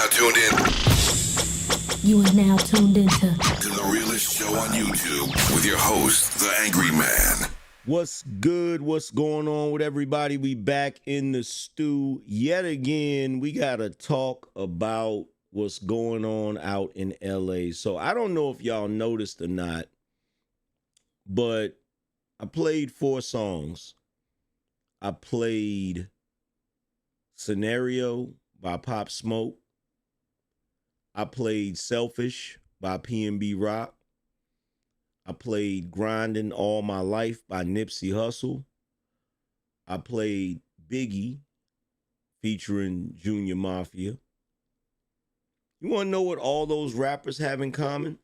now tuned in. You are now tuned into To the realest show on YouTube with your host, the Angryman. What's good? What's going on with everybody? We back in the stew yet again. We got to talk about what's going on out in LA. So I don't know if y'all noticed or not, but I played 4 songs. I played Scenario by Pop Smoke. I played Selfish by PNB Rock. I played Grinding All My Life by Nipsey Hussle. I played Biggie featuring Junior Mafia. You want to know what all those rappers have in common?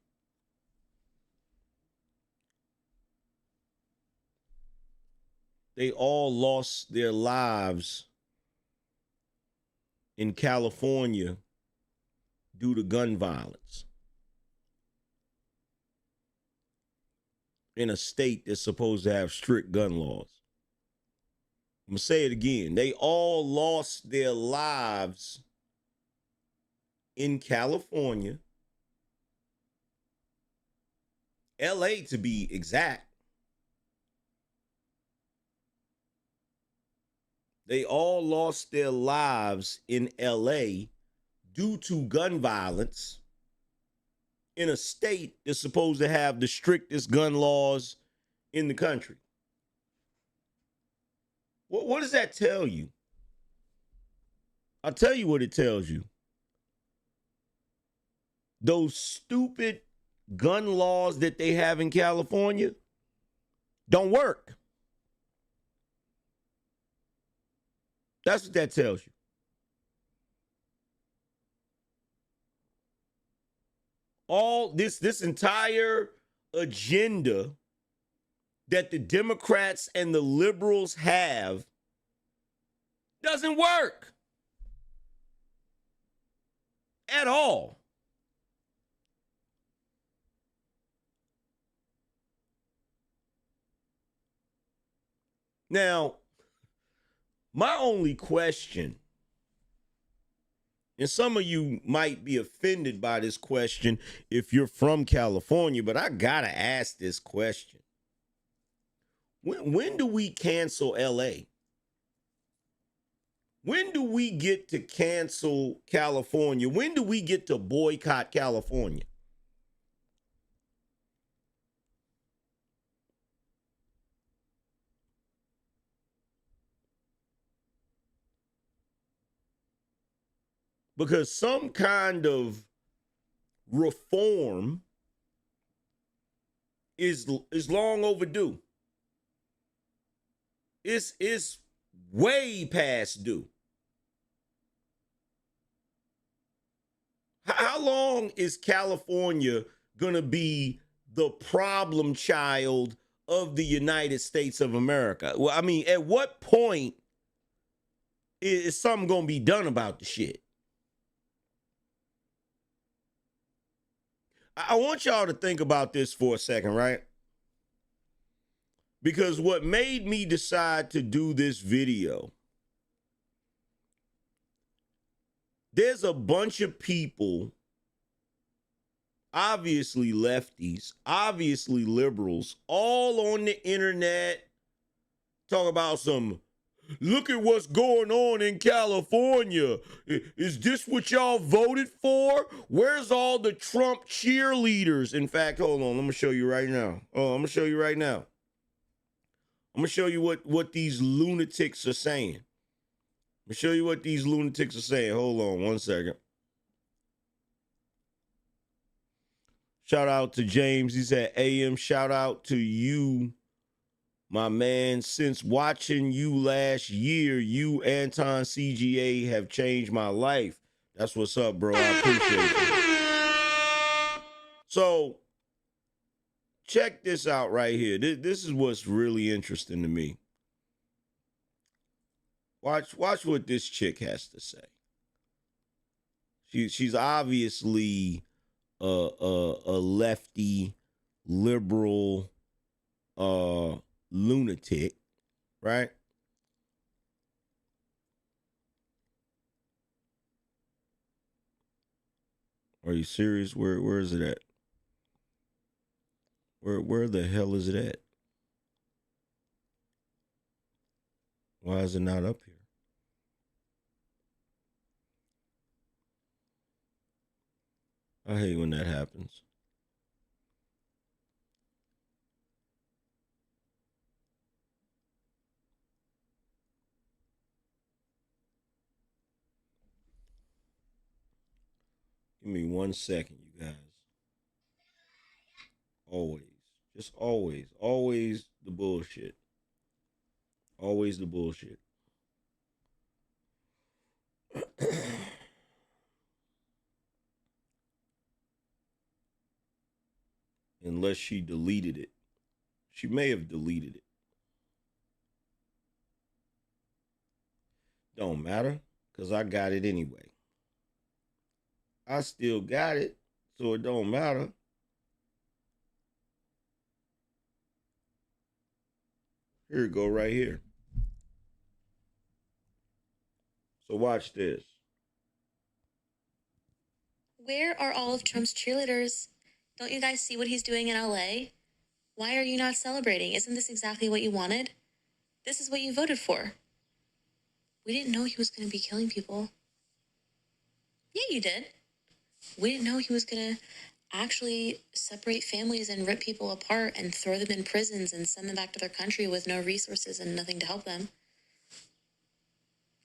They all lost their lives in California due to gun violence in a state that's supposed to have strict gun laws. I'm going to say it again. They all lost their lives in California, LA to be exact. They all lost their lives in LA due to gun violence in a state that's supposed to have the strictest gun laws in the country. What does that tell you? I'll tell you what it tells you. Those stupid gun laws that they have in California don't work. That's what that tells you. All this entire agenda that the Democrats and the liberals have doesn't work at all. Now, my only question, and some of you might be offended by this question if you're from California, but I gotta ask this question. When do we cancel LA? When do we get to cancel California? When do we get to boycott California? Because some kind of reform is long overdue. It's way past due. How long is California going to be the problem child of the United States of America? Well, I mean, at what point is something going to be done about the shit? I want y'all to think about this for a second, right? Because what made me decide to do this video, there's a bunch of people, obviously lefties, obviously liberals, all on the internet talk about some, look at what's going on in California. Is this what y'all voted for? Where's all the Trump cheerleaders? In fact, hold on. Let me show you right now. I'm going to show you right now. I'm going to show you what these lunatics are saying. Let me show you what these lunatics are saying. Hold on 1 second. Shout out to James. He said, AM, shout out to you, my man. Since watching you last year, you, Anton CGA, have changed my life. That's what's up, bro. I appreciate you. So, check this out right here. This is what's really interesting to me. Watch what this chick has to say. She's obviously a lefty, liberal, lunatic, right? Are you serious? Where is it at? Where the hell is it at? Why is it not up here? I hate when that happens. Give me 1 second, you guys. Always. Just always the bullshit. Always the bullshit. Unless she deleted it. She may have deleted it. Don't matter, because I got it anyway. I still got it, so it don't matter. Here it go right here. So watch this. Where are all of Trump's cheerleaders? Don't you guys see what he's doing in LA? Why are you not celebrating? Isn't this exactly what you wanted? This is what you voted for. We didn't know he was going to be killing people. Yeah, you did. We didn't know he was going to actually separate families and rip people apart and throw them in prisons and send them back to their country with no resources and nothing to help them.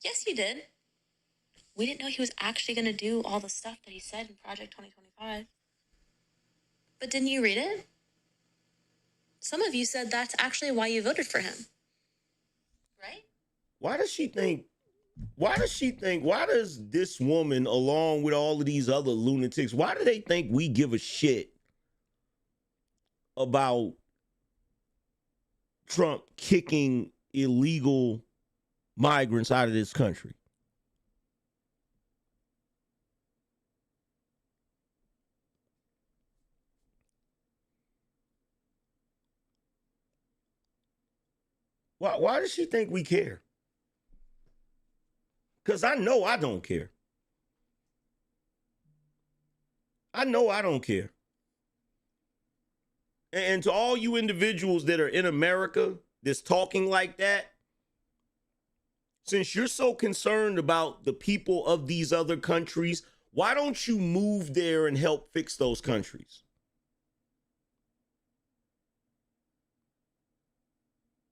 Yes, you did. We didn't know he was actually going to do all the stuff that he said in Project 2025. But didn't you read it? Some of you said that's actually why you voted for him. Right? Why does this woman, along with all of these other lunatics, why do they think we give a shit about Trump kicking illegal migrants out of this country? Why does she think we care? Because I know I don't care. I know I don't care. And to all you individuals that are in America that's talking like that, since you're so concerned about the people of these other countries, why don't you move there and help fix those countries?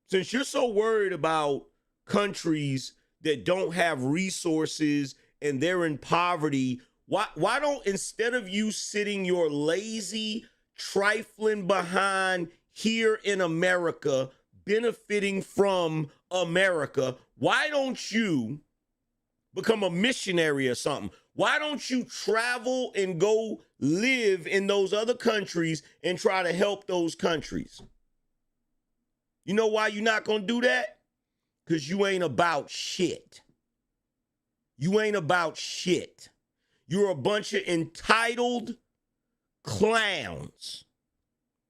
Since you're so worried about countries that don't have resources and they're in poverty, why don't, instead of you sitting your lazy, trifling behind here in America, benefiting from America, why don't you become a missionary or something? Why don't you travel and go live in those other countries and try to help those countries? You know why you're not going to do that? Because you ain't about shit. You ain't about shit. You're a bunch of entitled clowns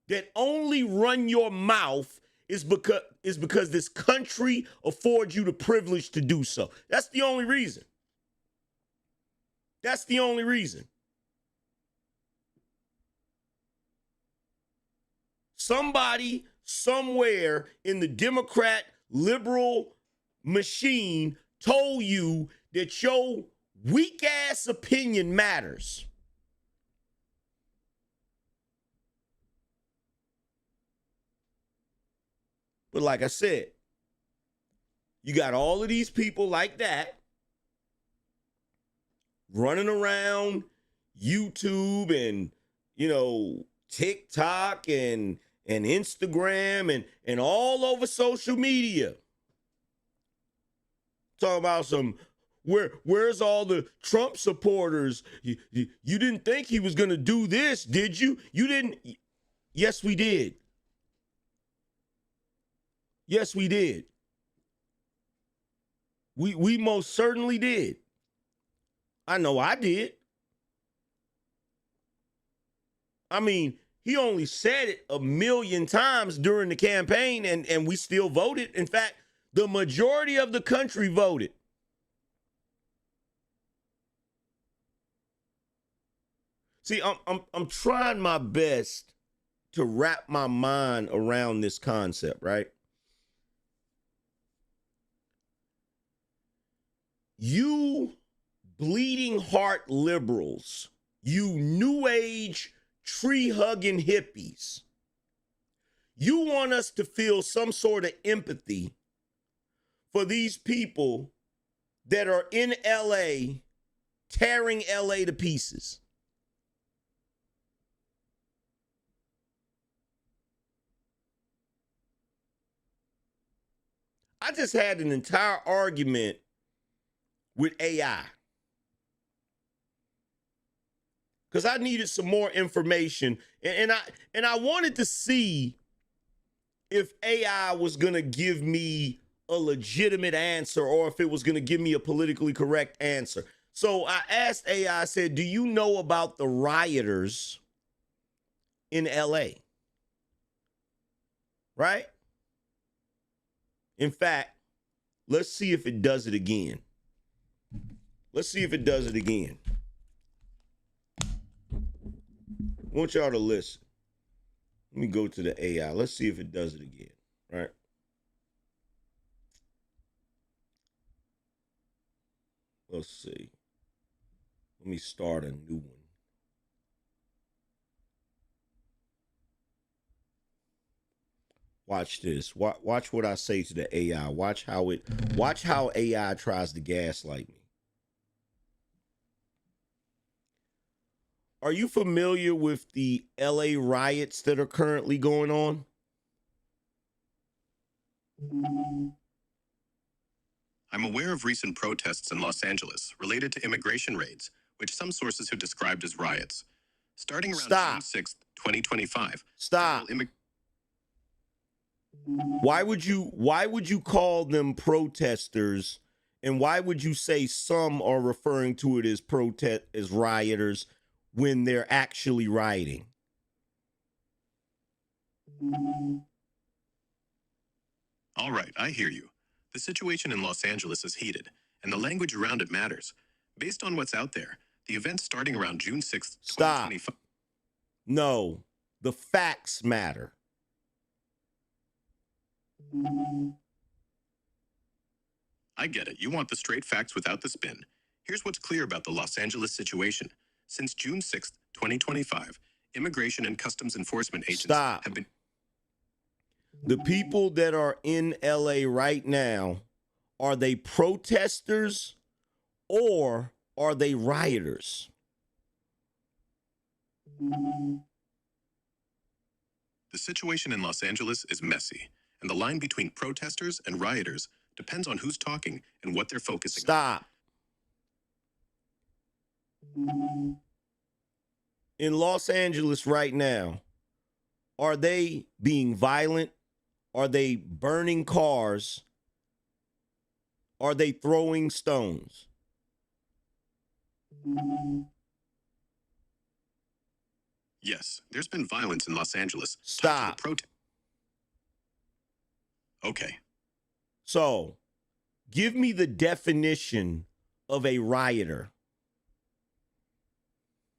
that only run your mouth is because this country affords you the privilege to do so. That's the only reason. That's the only reason. Somebody somewhere in the Democrat liberal machine told you that your weak ass opinion matters. But like I said, you got all of these people like that running around YouTube and, TikTok and Instagram and all over social media. Talking about where's all the Trump supporters? You didn't think he was going to do this, did you? You didn't. Yes, we did. Yes, we did. We most certainly did. I know I did. I mean, he only said it a million times during the campaign, and we still voted. In fact, the majority of the country voted. See, I'm trying my best to wrap my mind around this concept, right? You bleeding heart liberals, you new age tree hugging hippies, you want us to feel some sort of empathy for these people that are in LA tearing LA to pieces. I just had an entire argument with AI because I needed some more information, and I wanted to see if AI was gonna give me a legitimate answer or if it was gonna give me a politically correct answer. So I asked AI, I said, do you know about the rioters in LA? Right? In fact, let's see if it does it again. Let's see if it does it again. I want y'all to listen. Let me go to the AI. Let's see if it does it again. Right? Let's see. Let me start a new one. Watch this. Watch what I say to the AI. Watch how AI tries to gaslight me. Are you familiar with the LA riots that are currently going on? I'm aware of recent protests in Los Angeles related to immigration raids, which some sources have described as riots. Starting around June 6th, 2025. Stop. Why would you call them protesters, and why would you say some are referring to it as rioters when they're actually rioting? All right, I hear you. The situation in Los Angeles is heated, and the language around it matters. Based on what's out there, the event starting around June 6th, 2025. No, the facts matter. I get it. You want the straight facts without the spin. Here's what's clear about the Los Angeles situation. Since June 6th, 2025, immigration and customs enforcement agents have been... The people that are in LA right now, are they protesters or are they rioters? The situation in Los Angeles is messy, and the line between protesters and rioters depends on who's talking and what they're focusing on. In Los Angeles right now, are they being violent? Are they burning cars? Are they throwing stones? Yes, there's been violence in Los Angeles. Stop. Okay. So, give me the definition of a rioter.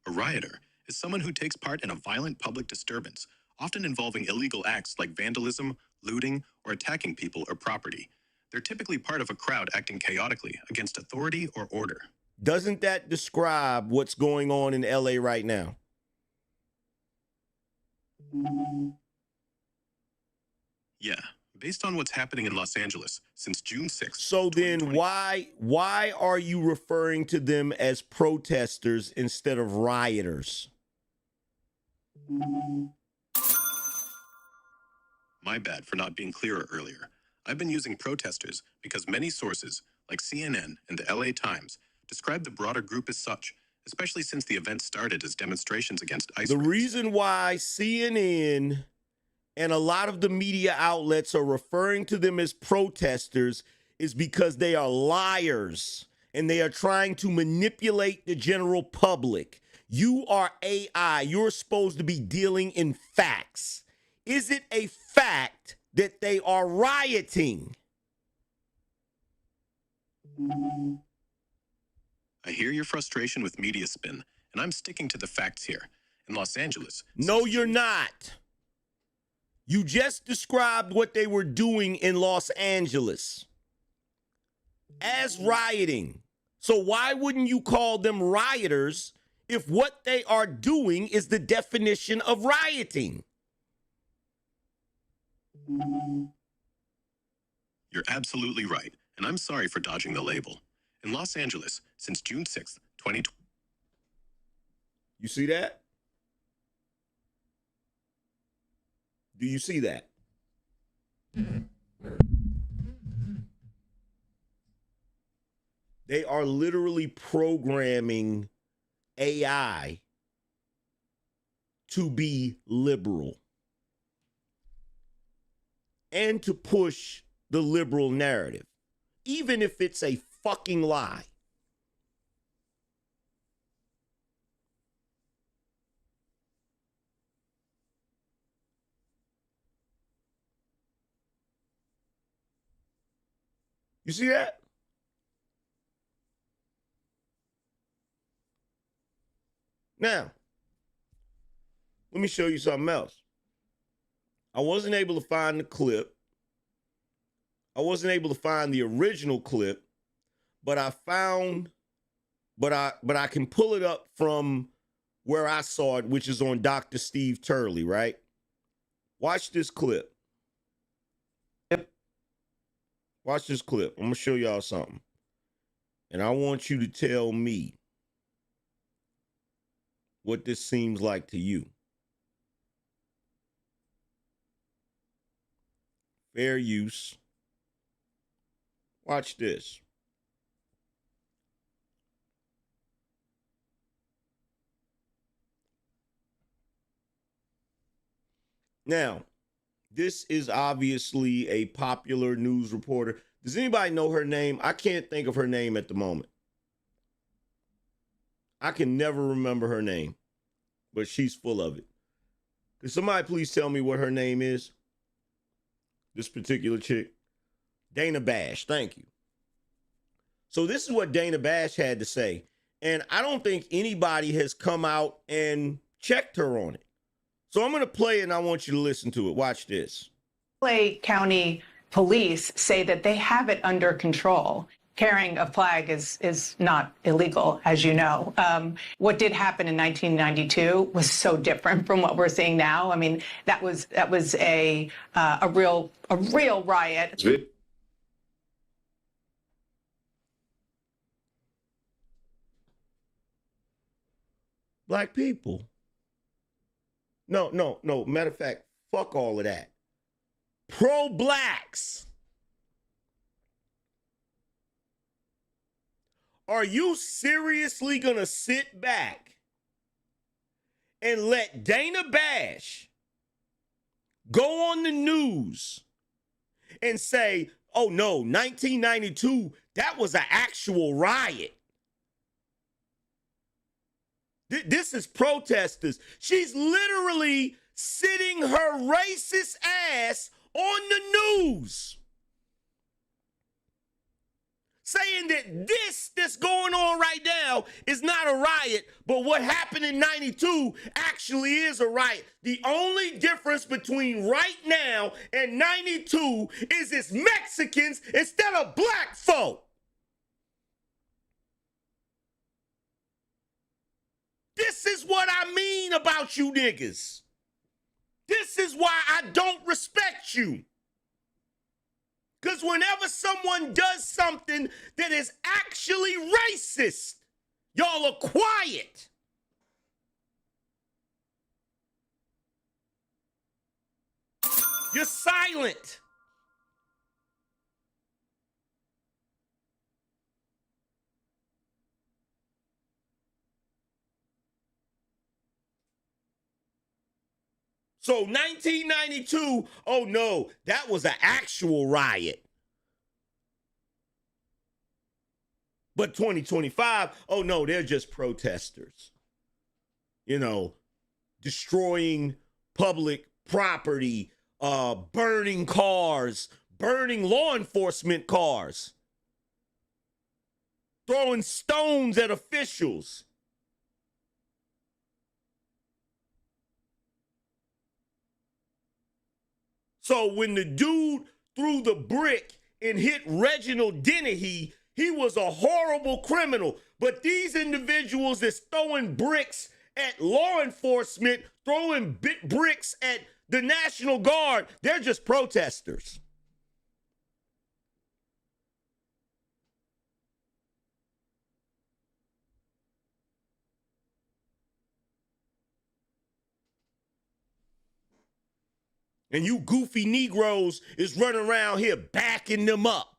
A rioter is someone who takes part in a violent public disturbance, often involving illegal acts like vandalism, looting, or attacking people or property. They're typically part of a crowd acting chaotically against authority or order. Doesn't that describe what's going on in LA right now? Yeah, based on what's happening in Los Angeles since June 6th. So then why are you referring to them as protesters instead of rioters? My bad for not being clearer earlier. I've been using protesters because many sources, like CNN and the LA Times, describe the broader group as such, especially since the event started as demonstrations against ICE. The reason why CNN and a lot of the media outlets are referring to them as protesters is because they are liars and they are trying to manipulate the general public. You are AI. You're supposed to be dealing in facts. Is it a fact that they are rioting? I hear your frustration with media spin, and I'm sticking to the facts here. In Los Angeles... No, you're not. You just described what they were doing in Los Angeles as rioting. So why wouldn't you call them rioters if what they are doing is the definition of rioting? You're absolutely right, and I'm sorry for dodging the label. In Los Angeles, since June 6th, 2020... You see that? Do you see that? They are literally programming AI to be liberal and to push the liberal narrative, even if it's a fucking lie. You see that? Now, let me show you something else. I wasn't able to find the clip. I wasn't able to find the original clip, but I found, but I can pull it up from where I saw it, which is on Dr. Steve Turley, right? Watch this clip. Watch this clip. I'm going to show y'all something. And I want you to tell me what this seems like to you. Fair use. Watch this. Now, this is obviously a popular news reporter. Does anybody know her name? I can't think of her name at the moment. I can never remember her name, but she's full of it. Could somebody please tell me what her name is? This particular chick? Dana Bash. Thank you. So this is what Dana Bash had to say. And I don't think anybody has come out and checked her on it. So I'm going to play it and I want you to listen to it. Watch this. LA County Police say that they have it under control. Carrying a flag is not illegal, as you know. What did happen in 1992 was so different from what we're seeing now. I mean, that was a real riot. Black people. No. Matter of fact, fuck all of that. Pro-blacks. Are you seriously gonna sit back and let Dana Bash go on the news and say, oh no, 1992, that was an actual riot? This is protesters. She's literally sitting her racist ass on the news, saying that this that's going on right now is not a riot, but what happened in 92 actually is a riot. The only difference between right now and 92 is it's Mexicans instead of black folk. This is what I mean about you niggas. This is why I don't respect you. Because whenever someone does something that is actually racist, y'all are quiet. You're silent. So 1992, oh no, that was an actual riot. But 2025, oh no, they're just protesters. You know, destroying public property, burning cars, burning law enforcement cars, throwing stones at officials. So when the dude threw the brick and hit Reginald Dennehy, he was a horrible criminal. But these individuals that's throwing bricks at law enforcement, throwing bricks at the National Guard, they're just protesters. And you goofy Negroes is running around here backing them up.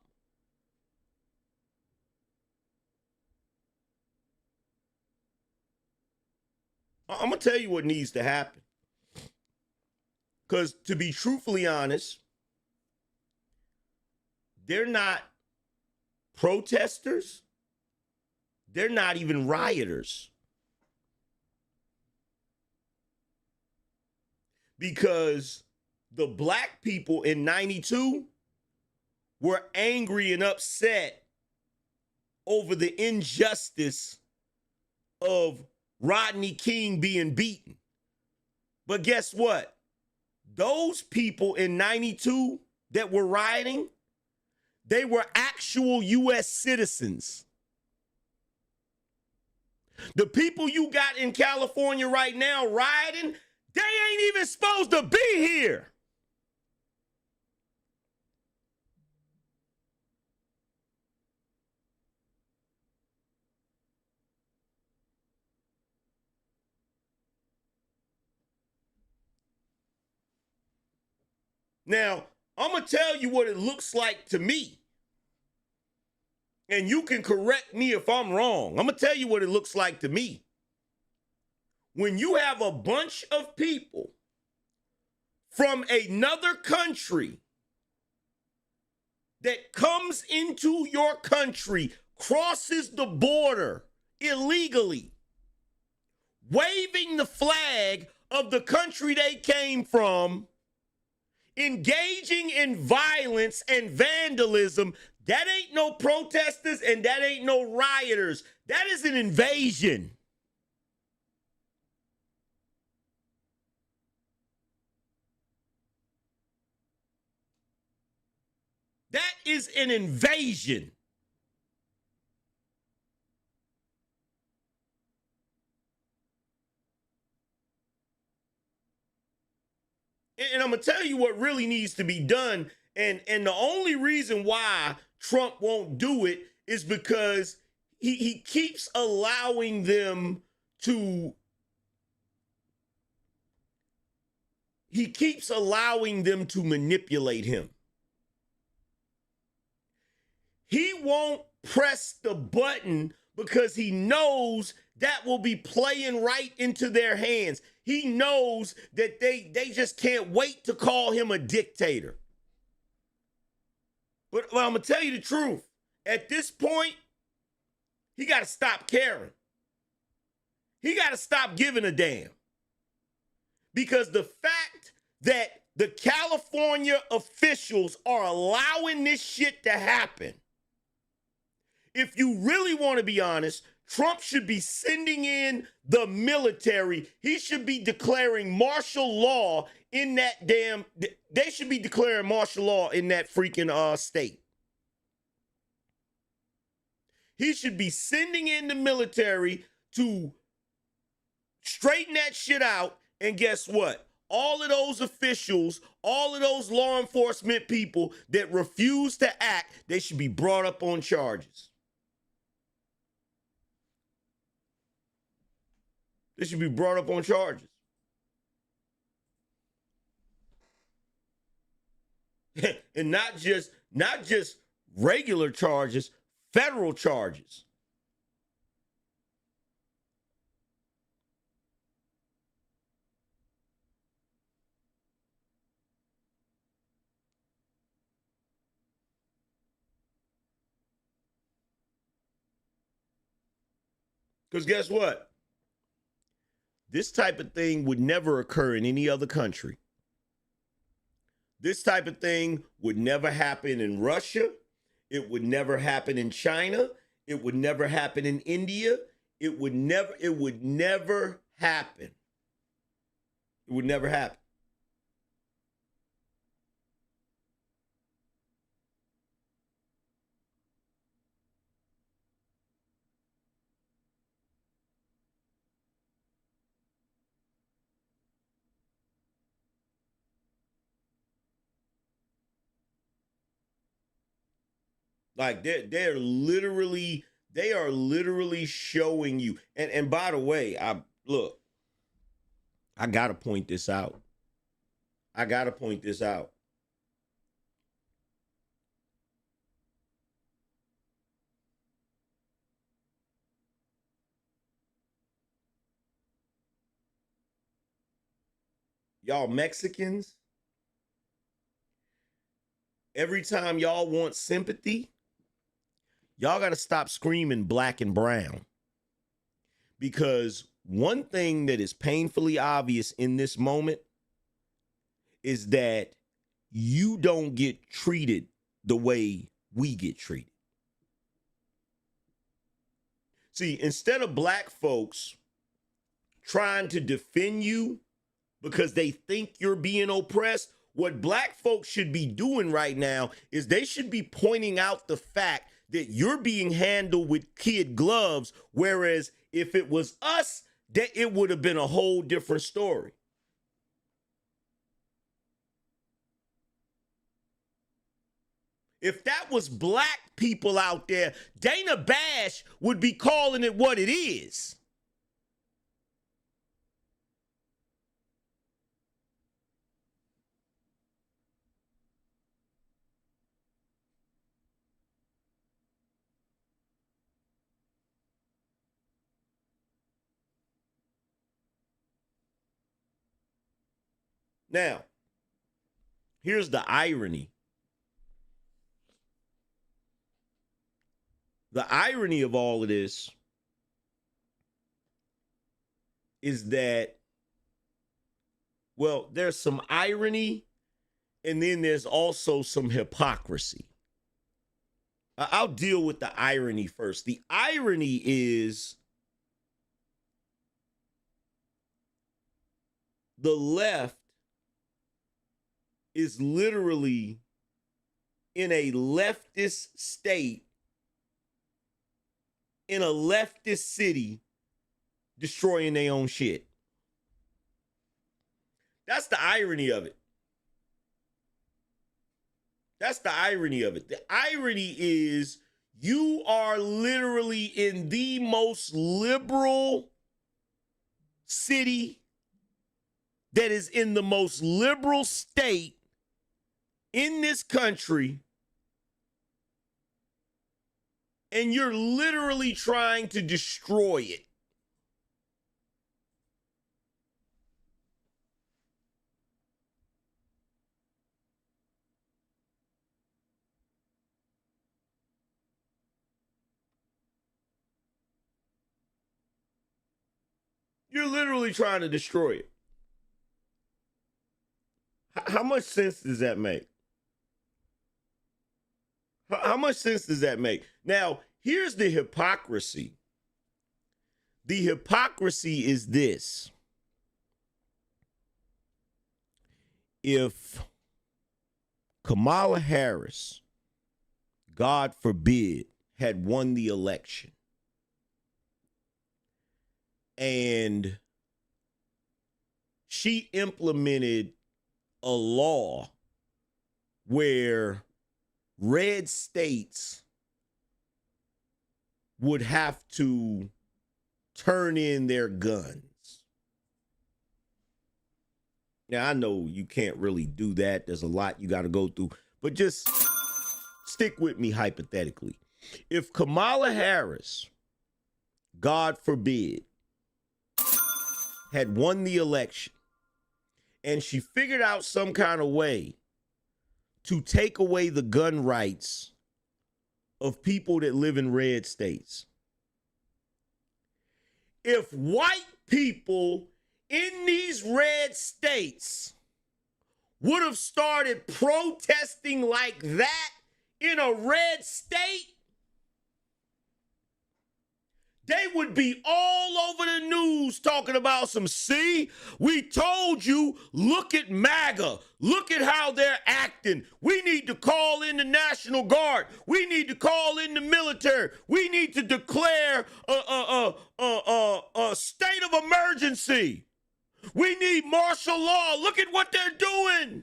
I'm going to tell you what needs to happen. Because to be truthfully honest, they're not protesters. They're not even rioters. Because the black people in 92 were angry and upset over the injustice of Rodney King being beaten. But guess what? Those people in 92 that were rioting, they were actual U.S. citizens. The people you got in California right now rioting, they ain't even supposed to be here. Now, I'm going to tell you what it looks like to me. And you can correct me if I'm wrong. I'm going to tell you what it looks like to me. When you have a bunch of people from another country that comes into your country, crosses the border illegally, waving the flag of the country they came from, engaging in violence and vandalism, that ain't no protesters and that ain't no rioters. That is an invasion. That is an invasion. And I'm going to tell you what really needs to be done. And the only reason why Trump won't do it is because he keeps allowing them to manipulate him. He won't press the button because he knows that will be playing right into their hands. He knows that they just can't wait to call him a dictator. But I'm going to tell you the truth. At this point, he got to stop caring. He got to stop giving a damn. Because the fact that the California officials are allowing this shit to happen, if you really want to be honest, Trump should be sending in the military. He should be declaring martial law in that they should be declaring martial law in that freaking state. He should be sending in the military to straighten that shit out. And guess what? All of those officials, all of those law enforcement people that refuse to act, they should be brought up on charges. They should be brought up on charges. And not just regular charges, federal charges. Because guess what? This type of thing would never occur in any other country. This type of thing would never happen in Russia. It would never happen in China. It would never happen in India. It would never happen. It would never happen. Like they are literally showing you. And by the way, I gotta point this out. Y'all Mexicans, every time y'all want sympathy, y'all got to stop screaming black and brown. Because one thing that is painfully obvious in this moment is that you don't get treated the way we get treated. See, instead of black folks trying to defend you because they think you're being oppressed, what black folks should be doing right now is they should be pointing out the fact that you're being handled with kid gloves, whereas if it was us, that it would have been a whole different story. If that was black people out there, Dana Bash would be calling it what it is. Now, here's the irony. The irony of all of this is that, well, there's some irony and then there's also some hypocrisy. I'll deal with the irony first. The irony is the left is literally in a leftist state, in a leftist city, destroying their own shit. That's the irony of it. That's the irony of it. The irony is you are literally in the most liberal city that is in the most liberal state in this country, and you're literally trying to destroy it. You're literally trying to destroy it. How much sense does that make? How much sense does that make? Now, here's the hypocrisy. The hypocrisy is this. If Kamala Harris, God forbid, had won the election and she implemented a law where red states would have to turn in their guns. Now, I know you can't really do that. There's a lot you got to go through, but just stick with me hypothetically. If Kamala Harris, God forbid, had won the election and she figured out some kind of way to take away the gun rights of people that live in red states. If white people in these red states would have started protesting like that in a red state, they would be all over the news talking about some, see, we told you, look at MAGA. Look at how they're acting. We need to call in the National Guard. We need to call in the military. We need to declare a state of emergency. We need martial law. Look at what they're doing.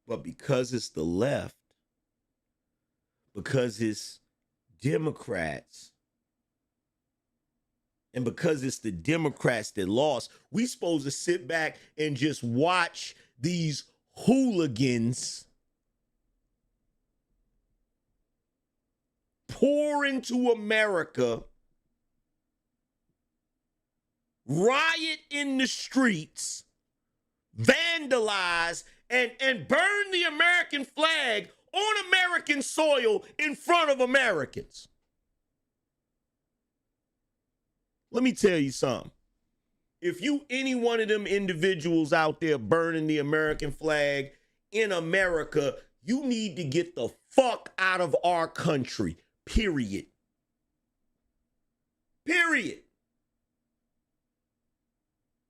But because it's the left, because it's Democrats, and because it's the Democrats that lost, we supposed to sit back and just watch these hooligans pour into America, riot in the streets, vandalize, and burn the American flag on American soil in front of Americans. Let me tell you something. If you any one of them individuals out there burning the American flag in America, you need to get the fuck out of our country. Period. Period.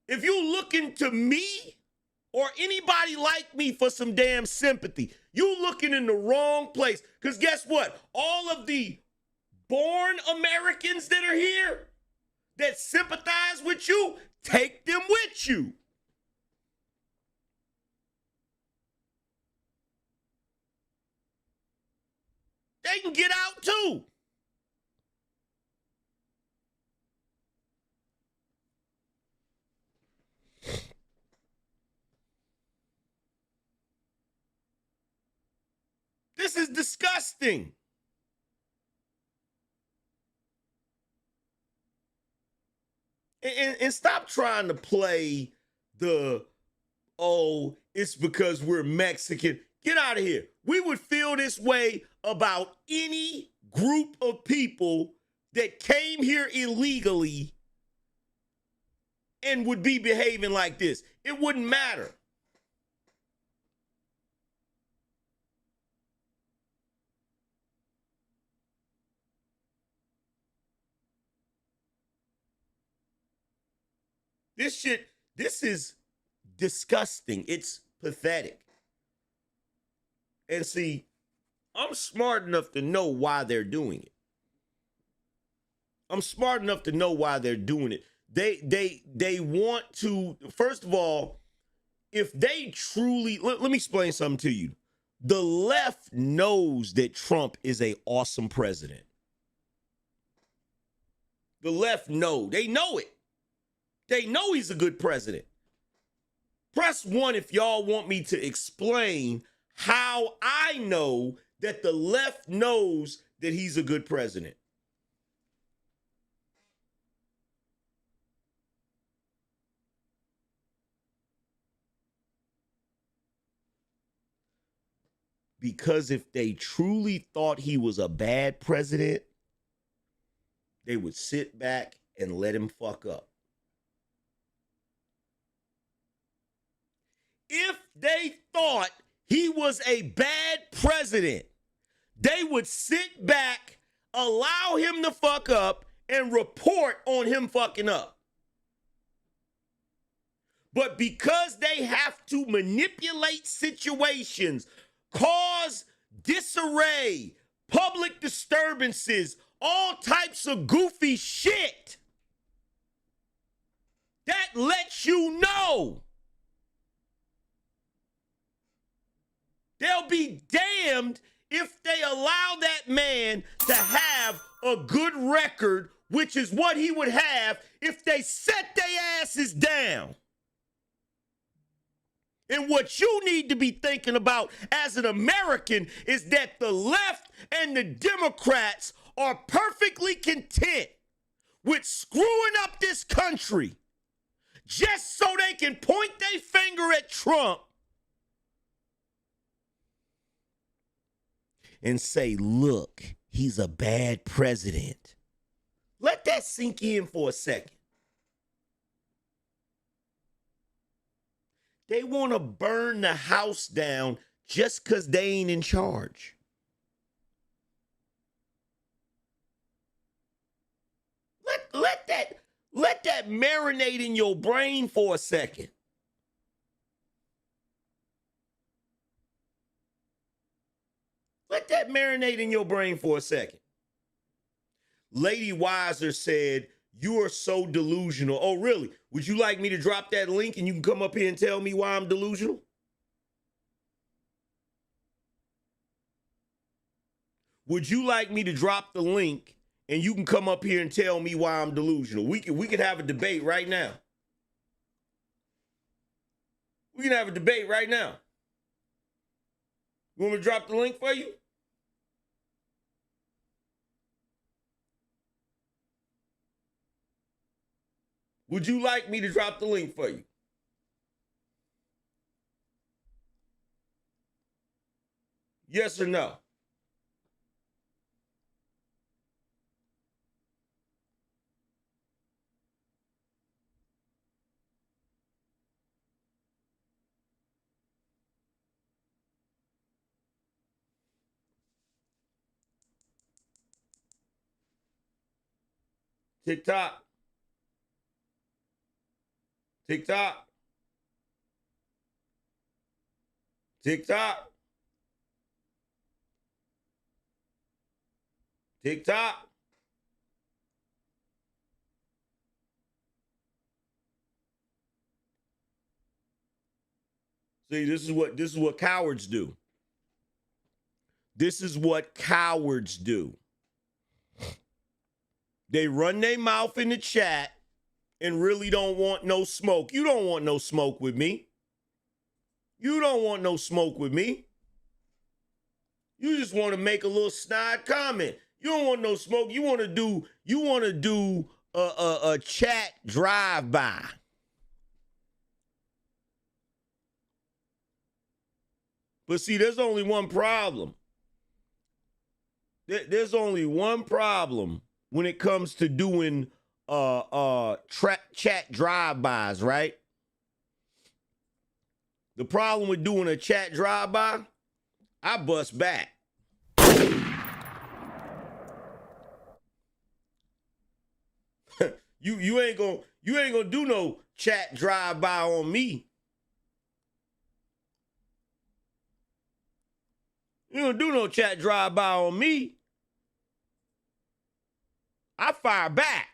If you looking to me or anybody like me for some damn sympathy, you looking in the wrong place. Because guess what? All of the born Americans that are here that sympathize with you, take them with you. They can get out too. This is disgusting. And stop trying to play the, oh, it's because we're Mexican. Get out of here. We would feel this way about any group of people that came here illegally and would be behaving like this. It wouldn't matter. This is disgusting. It's pathetic. And see, I'm smart enough to know why they're doing it. I'm smart enough to know why they're doing it. They want to, first of all, if they truly, let me explain something to you. The left knows that Trump is an awesome president. The left know. They know it. They know he's a good president. Press 1 if y'all want me to explain how I know that the left knows that he's a good president. Because if they truly thought he was a bad president, they would sit back and let him fuck up. If they thought he was a bad president, they would sit back, allow him to fuck up, and report on him fucking up. But because they have to manipulate situations, cause disarray, public disturbances, all types of goofy shit, that lets you know they'll be damned if they allow that man to have a good record, which is what he would have if they set their asses down. And what you need to be thinking about as an American is that the left and the Democrats are perfectly content with screwing up this country just so they can point their finger at Trump and say, look, he's a bad president. Let that sink in for a second. They want to burn the house down just because they ain't in charge. Let that marinate in your brain for a second. Let that marinate in your brain for a second. Lady Weiser said, you are so delusional. Oh, really? Would you like me to drop that link and you can come up here and tell me why I'm delusional? Would you like me to drop the link and you can come up here and tell me why I'm delusional? We could have a debate right now. We can have a debate right now. You want me to drop the link for you? Would you like me to drop the link for you? Yes or no? TikTok. TikTok. TikTok. TikTok. See, this is what cowards do. This is what cowards do. They run their mouth in the chat and really don't want no smoke. You don't want no smoke with me. You don't want no smoke with me. You just want to make a little snide comment. You don't want no smoke. You want to do a chat drive-by. But see, there's only one problem. There's only one problem when it comes to doing chat drive-bys, right? The problem with doing a chat drive-by, I bust back. you ain't gonna do no chat drive-by on me. You don't do no chat drive-by on me. I fire back.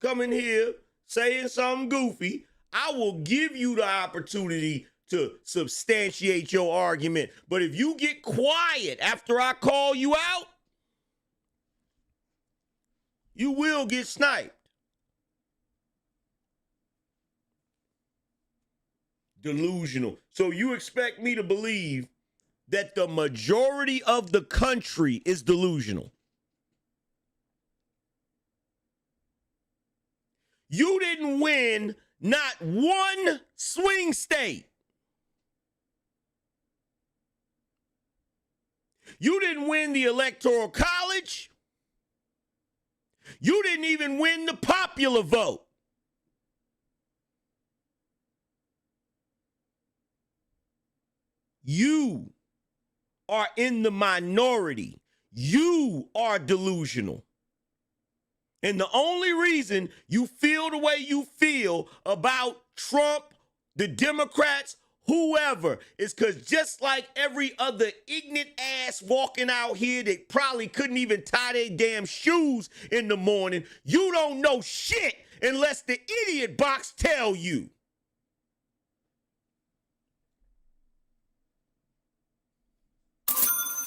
Come in here saying something goofy. I will give you the opportunity to substantiate your argument. But if you get quiet after I call you out, you will get sniped. Delusional. So you expect me to believe that the majority of the country is delusional? You didn't win not one swing state. You didn't win the Electoral College. You didn't even win the popular vote. You are in the minority. You are delusional. And the only reason you feel the way you feel about Trump, the Democrats, whoever, is because just like every other ignorant ass walking out here that probably couldn't even tie their damn shoes in the morning, you don't know shit unless the idiot box tell you.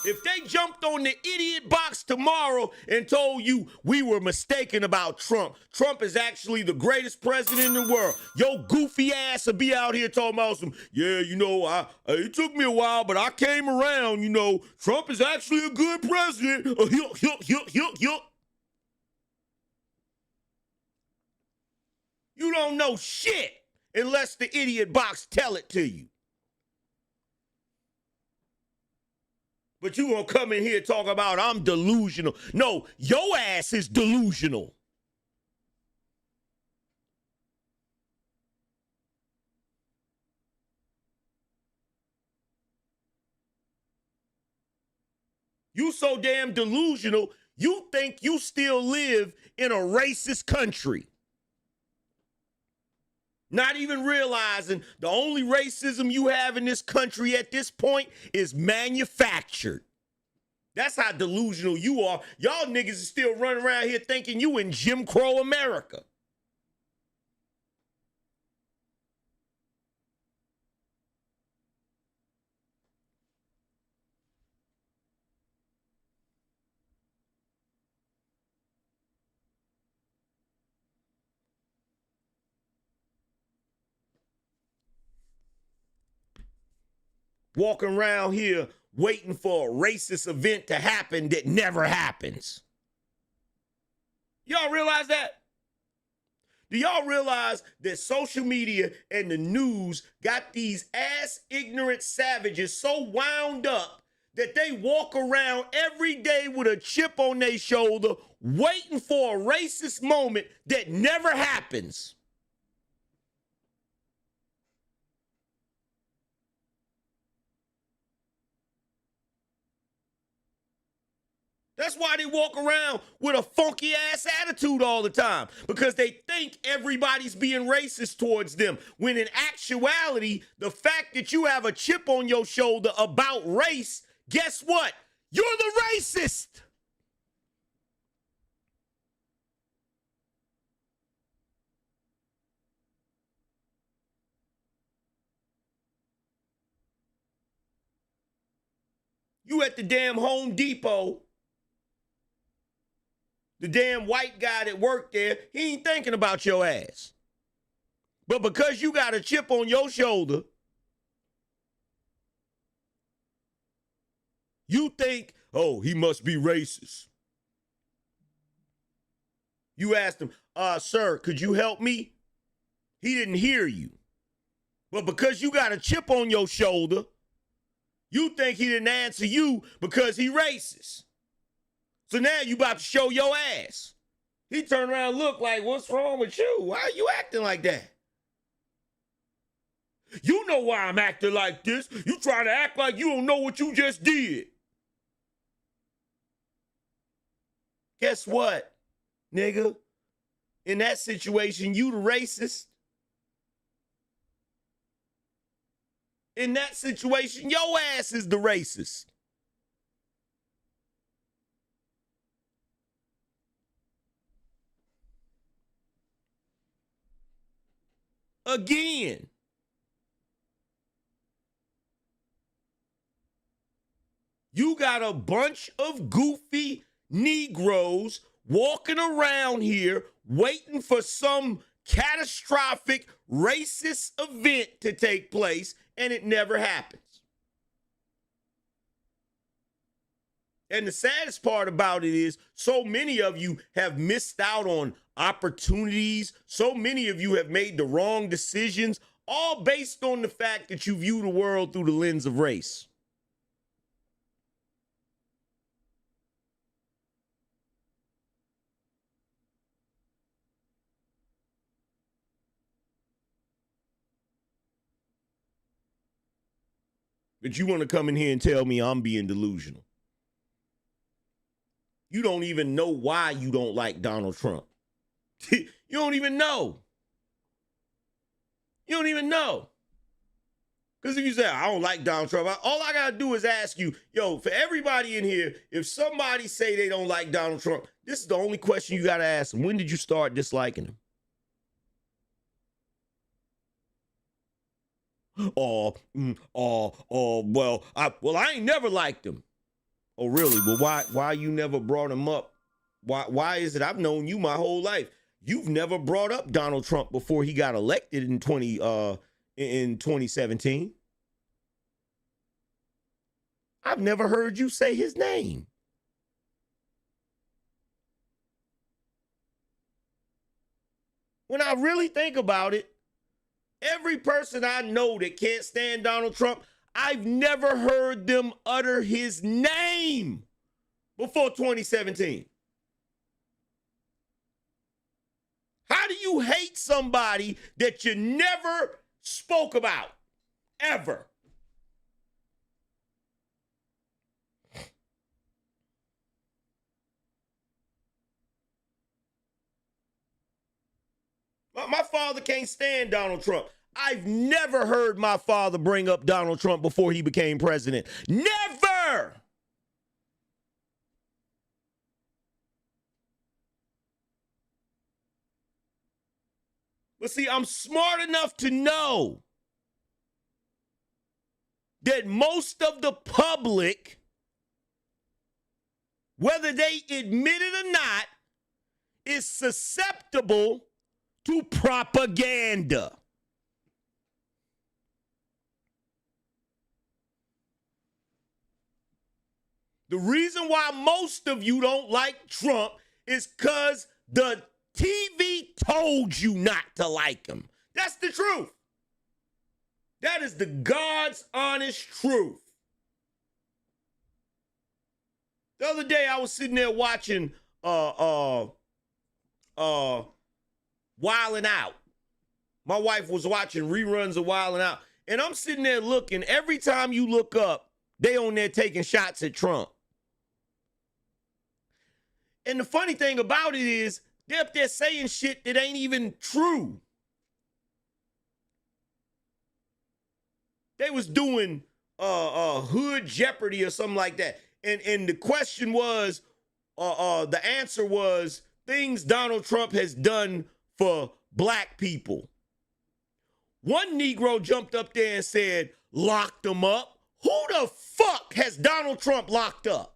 If they jumped on the idiot box tomorrow and told you we were mistaken about Trump, Trump is actually the greatest president in the world, your goofy ass will be out here talking about some, it took me a while, but I came around, Trump is actually a good president. You don't know shit unless the idiot box tell it to you. But you gonna come in here talking about I'm delusional. No, your ass is delusional. You so damn delusional, you think you still live in a racist country. Not even realizing the only racism you have in this country at this point is manufactured. That's how delusional you are. Y'all niggas is still running around here thinking you in Jim Crow America. walking around here waiting for a racist event to happen that never happens. Y'all realize that? Do y'all realize that social media and the news got these ass-ignorant savages so wound up that they walk around every day with a chip on their shoulder waiting for a racist moment that never happens? That's why they walk around with a funky ass attitude all the time, because they think everybody's being racist towards them. When in actuality, the fact that you have a chip on your shoulder about race, guess what? You're the racist. You at the damn Home Depot. The damn white guy that worked there, he ain't thinking about your ass. But because you got a chip on your shoulder, you think, oh, he must be racist. You asked him, sir, could you help me? He didn't hear you. But because you got a chip on your shoulder, you think he didn't answer you because he racist. So now you about to show your ass. He turned around and looked like, what's wrong with you? Why are you acting like that? You know why I'm acting like this. You trying to act like you don't know what you just did. Guess what, nigga? In that situation, you the racist. In that situation, your ass is the racist. Again. You got a bunch of goofy Negroes walking around here waiting for some catastrophic racist event to take place, and it never happens. And the saddest part about it is so many of you have missed out on opportunities. So many of you have made the wrong decisions, all based on the fact that you view the world through the lens of race. But you want to come in here and tell me I'm being delusional. You don't even know why you don't like Donald Trump. You don't even know. You don't even know. Because if you say, I don't like Donald Trump, all I got to do is ask you, yo, for everybody in here, if somebody say they don't like Donald Trump, this is the only question you got to ask them. When did you start disliking him? Well, I ain't never liked him. Oh, really? Well, why you never brought him up? Why is it I've known you my whole life? You've never brought up Donald Trump before he got elected in 2017. I've never heard you say his name. When I really think about it, every person I know that can't stand Donald Trump, I've never heard them utter his name before 2017. How do you hate somebody that you never spoke about, ever? My father can't stand Donald Trump. I've never heard my father bring up Donald Trump before he became president. Never! But see, I'm smart enough to know that most of the public, whether they admit it or not, is susceptible to propaganda. The reason why most of you don't like Trump is because the TV told you not to like him. That's the truth. That is the God's honest truth. The other day I was sitting there watching Wildin' Out. My wife was watching reruns of Wildin' Out. And I'm sitting there looking. Every time you look up, they on there taking shots at Trump. And the funny thing about it is, they're up there saying shit that ain't even true. They was doing Hood Jeopardy or something like that. And the question was, the answer was things Donald Trump has done for black people. One Negro jumped up there and said, locked them up. Who the fuck has Donald Trump locked up?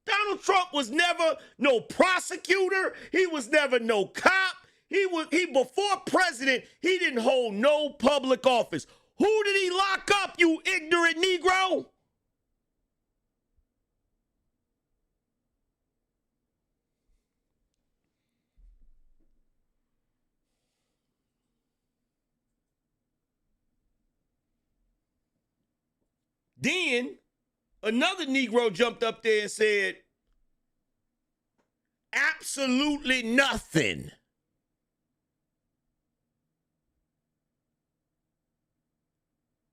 Donald Trump was never no prosecutor. He was never no cop. He before president, he didn't hold no public office. Who did he lock up, you ignorant Negro? Then another Negro jumped up there and said, absolutely nothing.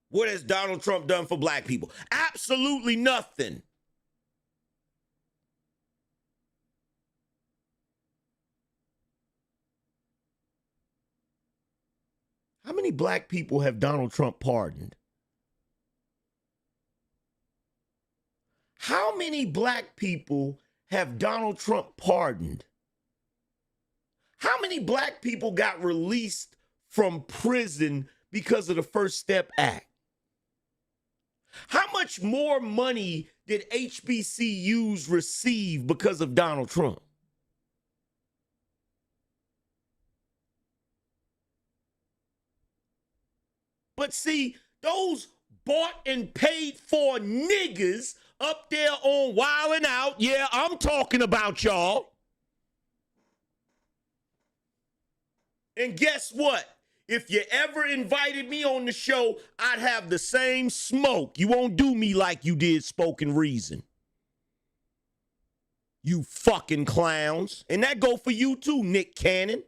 What has Donald Trump done for black people? Absolutely nothing. How many black people have Donald Trump pardoned? How many black people have Donald Trump pardoned? How many black people got released from prison because of the First Step Act? How much more money did HBCUs receive because of Donald Trump? But see, those bought and paid for niggas up there on Wildin' Out, yeah, I'm talking about y'all. And guess what? If you ever invited me on the show, I'd have the same smoke. You won't do me like you did Spoken Reason. You fucking clowns. And that go for you too, Nick Cannon.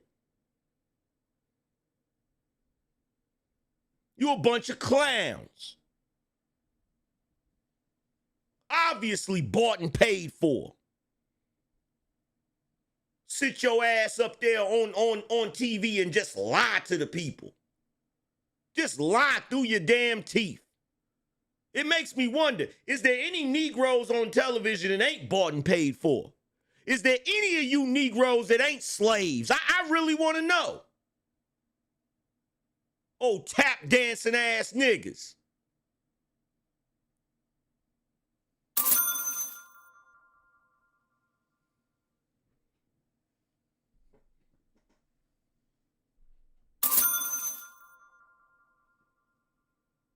You a bunch of clowns. Obviously bought and paid for. Sit your ass up there on TV and just lie to the people. Just lie through your damn teeth. It makes me wonder, is there any Negroes on television that ain't bought and paid for? Is there any of you Negroes that ain't slaves? I really want to know. Oh, tap dancing ass niggas.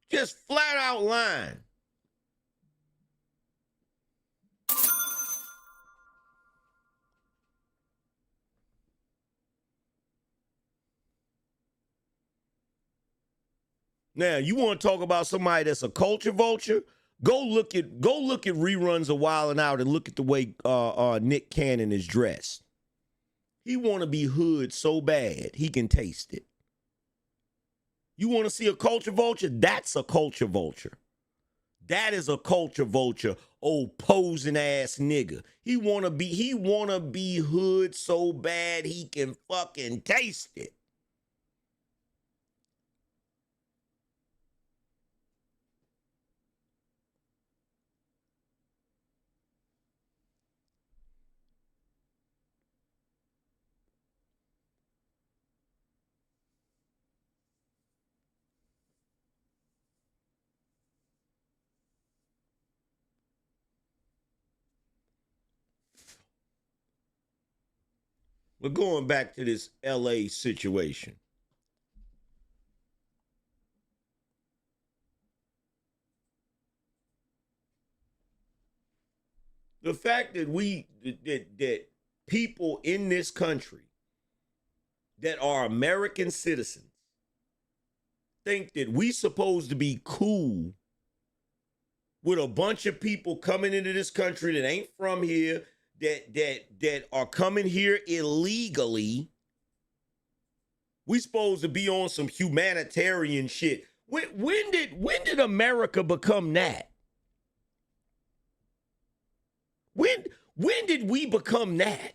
Just flat out lying. Now, you want to talk about somebody that's a culture vulture? Go look at reruns of Wildin' Out and look at the way Nick Cannon is dressed. He want to be hood so bad he can taste it. You want to see a culture vulture? That's a culture vulture. That is a culture vulture, old posing ass nigga. He wanna be hood so bad he can fucking taste it. But going back to this LA situation. The fact that that people in this country that are American citizens think that we supposed to be cool with a bunch of people coming into this country that ain't from here, that are coming here illegally. We supposed to be on some humanitarian shit. When did America become that? When did we become that?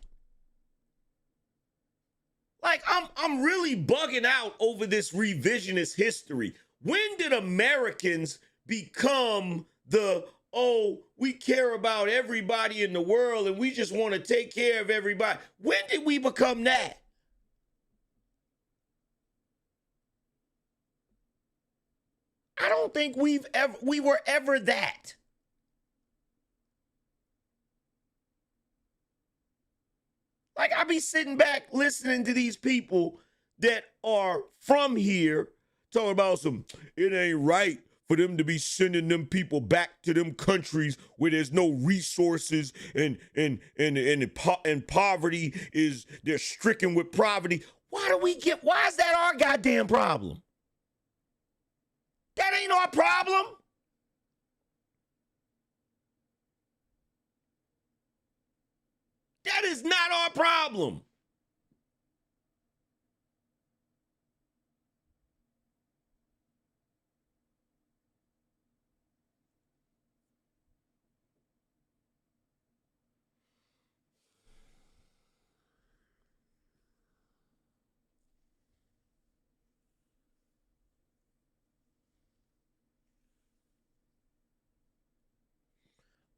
Like, I'm really bugging out over this revisionist history. When did Americans become we care about everybody in the world and we just want to take care of everybody? When did we become that? I don't think we were ever that. Like, I be sitting back listening to these people that are from here talking about it ain't right for them to be sending them people back to them countries where there's no resources and poverty they're stricken with poverty. Why is that our goddamn problem? That ain't our problem. That is not our problem.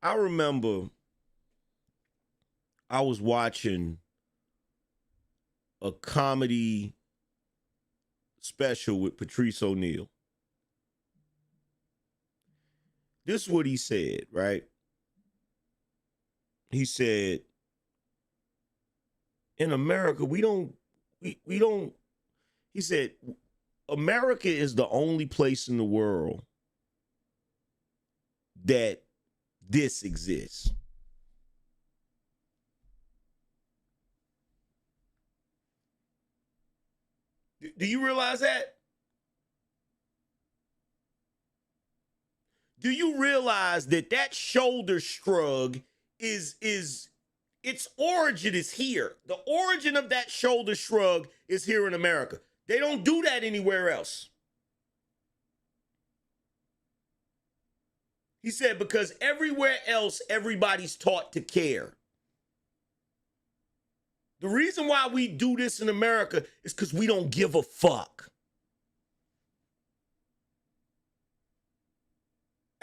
I remember I was watching a comedy special with Patrice O'Neal. This is what he said, right? He said, in America, we don't, he said, America is the only place in the world that this exists. Do you realize that? Do you realize that shoulder shrug is its origin is here? The origin of that shoulder shrug is here in America. They don't do that anywhere else. He said, because everywhere else, everybody's taught to care. The reason why we do this in America is because we don't give a fuck.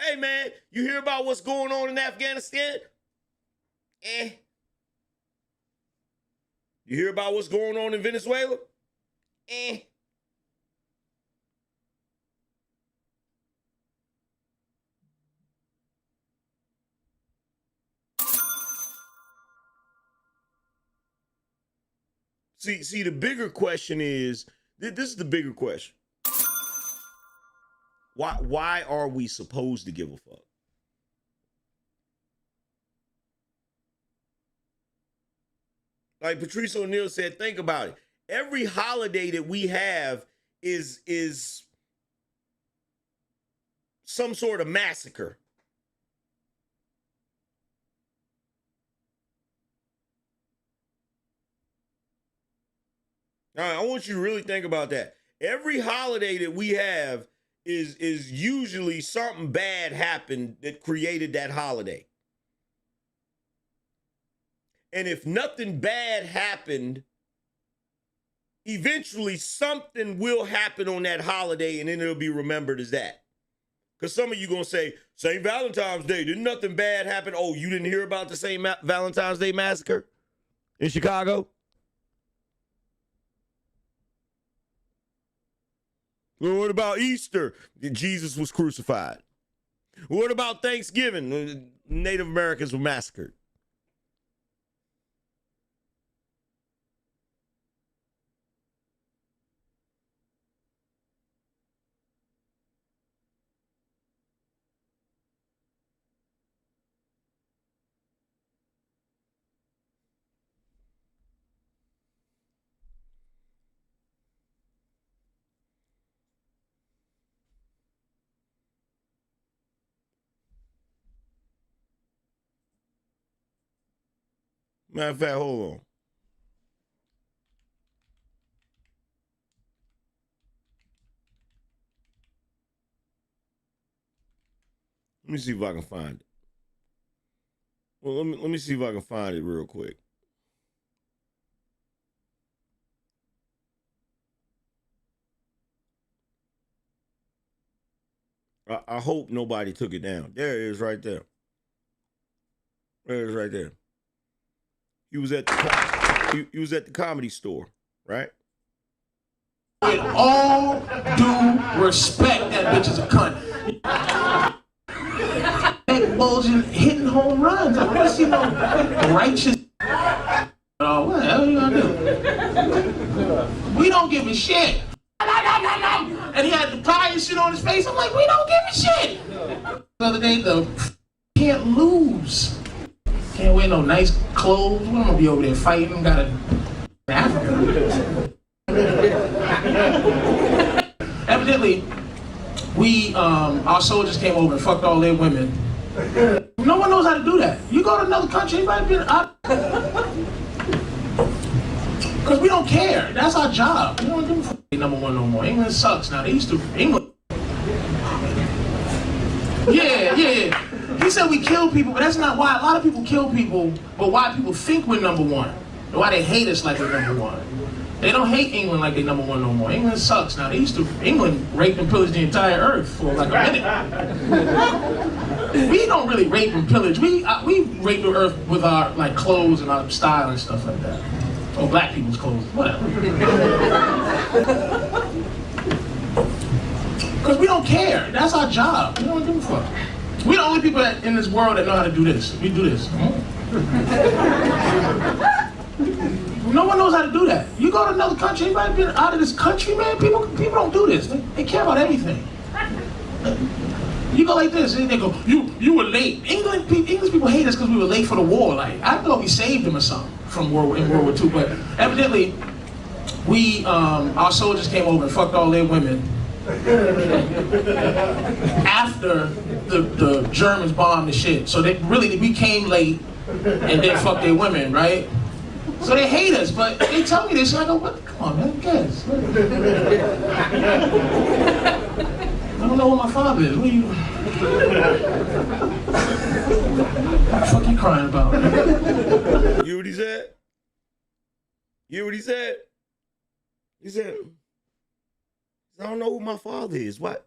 Hey, man, you hear about what's going on in Afghanistan? You hear about what's going on in Venezuela? See, the bigger question is, this is the bigger question. Why are we supposed to give a fuck? Like Patrice O'Neal said, think about it. Every holiday that we have is some sort of massacre. All right, I want you to really think about that. Every holiday that we have is usually something bad happened that created that holiday. And if nothing bad happened, eventually something will happen on that holiday and then it'll be remembered as that. Because some of you going to say, St. Valentine's Day, didn't nothing bad happen? Oh, you didn't hear about the St. Valentine's Day massacre in Chicago? Well, what about Easter? Jesus was crucified. What about Thanksgiving? Native Americans were massacred. Matter of fact, hold on. Let me see if I can find it. Well, let me see if I can find it real quick. I hope nobody took it down. There it is right there. There it is right there. He was at the comedy store, right? With all due respect, that bitch is a cunt. Bulging, hitting home runs. I want to see no righteous. Oh, what the hell are you gonna do? We don't give a shit. And he had the pie and shit on his face. I'm like, we don't give a shit. The other day, though, can't lose. Can't wear no nice clothes. I'm gonna be over there fighting. Got a Africa. Evidently, our soldiers came over and fucked all their women. No one knows how to do that. You go to another country, anybody been up? Because we don't care. That's our job. We don't give a fuck number one no more. England sucks now. They used to England. Yeah. He said we kill people, but that's not why. A lot of people kill people, but why people think we're number one. Why they hate us like we're number one. They don't hate England like they number one no more. England sucks now. They used to, England raped and pillaged the entire earth for like a minute. We don't really rape and pillage. We rape the earth with our like clothes and our style and stuff like that. Or black people's clothes, whatever. Because we don't care. That's our job. We don't give a fuck. We're the only people in this world that know how to do this. We do this. No one knows how to do that. You go to another country, anybody been out of this country, man? People don't do this. They care about everything. You go like this, and they go, you were late. English people hate us because we were late for the war. Like, I thought we saved them or something from World War II, but evidently, our soldiers came over and fucked all their women after the Germans bombed the shit. So we came late and then fucked their women, right? So they hate us, but they tell me this, and I go, what? Come on, man, who cares? I don't know what my father is. What the fuck you crying about? You hear what he said? You hear what he said? He said, I don't know who my father is. What?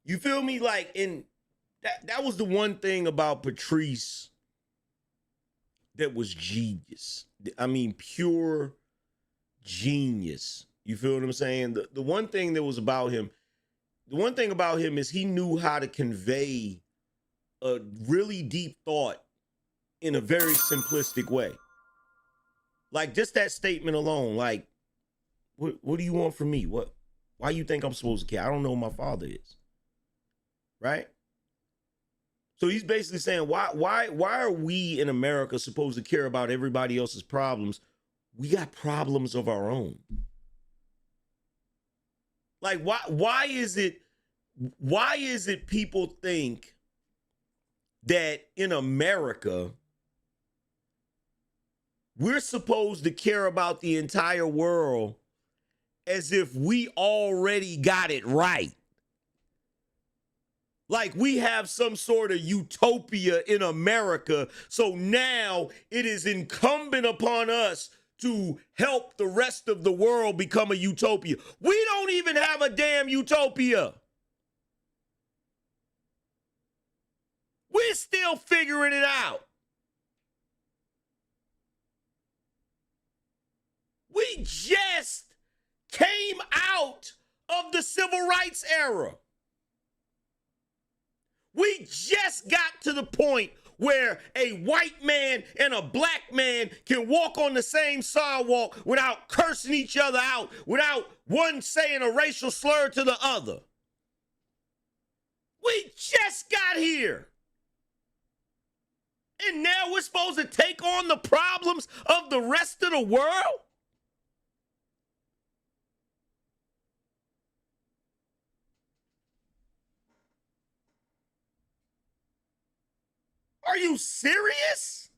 You feel me? Like, that was the one thing about Patrice that was genius. I mean, pure genius. You feel what I'm saying? The one thing that was about him, the one thing about him is he knew how to convey a really deep thought in a very simplistic way. Like just that statement alone, like, what do you want from me? Why you think I'm supposed to care? I don't know who my father is. Right? So he's basically saying, why are we in America supposed to care about everybody else's problems? We got problems of our own. Like, why is it people think that in America, we're supposed to care about the entire world as if we already got it right? Like we have some sort of utopia in America, so now it is incumbent upon us to help the rest of the world become a utopia. We don't even have a damn utopia. We're still figuring it out. We just came out of the civil rights era. We just got to the point where a white man and a black man can walk on the same sidewalk without cursing each other out, without one saying a racial slur to the other. We just got here. And now we're supposed to take on the problems of the rest of the world? Are you serious?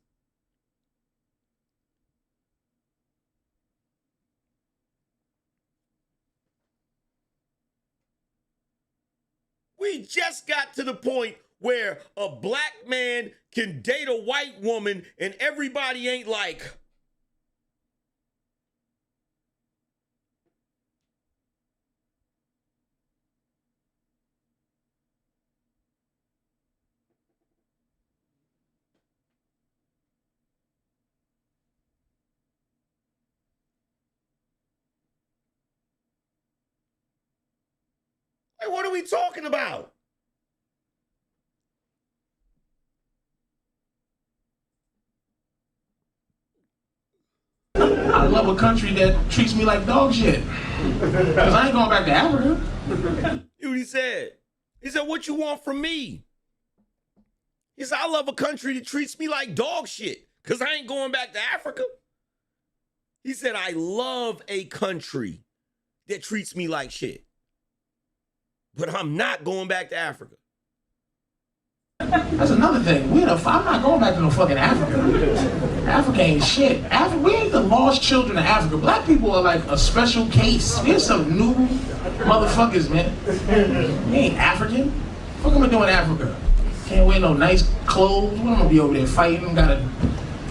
We just got to the point where a black man can date a white woman and everybody ain't like, hey, what are we talking about? I love a country that treats me like dog shit. Because I ain't going back to Africa. You know what he said? He said, what you want from me? He said, I love a country that treats me like dog shit because I ain't going back to Africa. He said, I love a country that treats me like shit, but I'm not going back to Africa. That's another thing. I'm not going back to no fucking Africa. Africa ain't shit. We ain't the lost children of Africa. Black people are like a special case. We're some new motherfuckers, man. We ain't African. What am I doing in Africa? Can't wear no nice clothes. What am I gonna be over there fighting? Got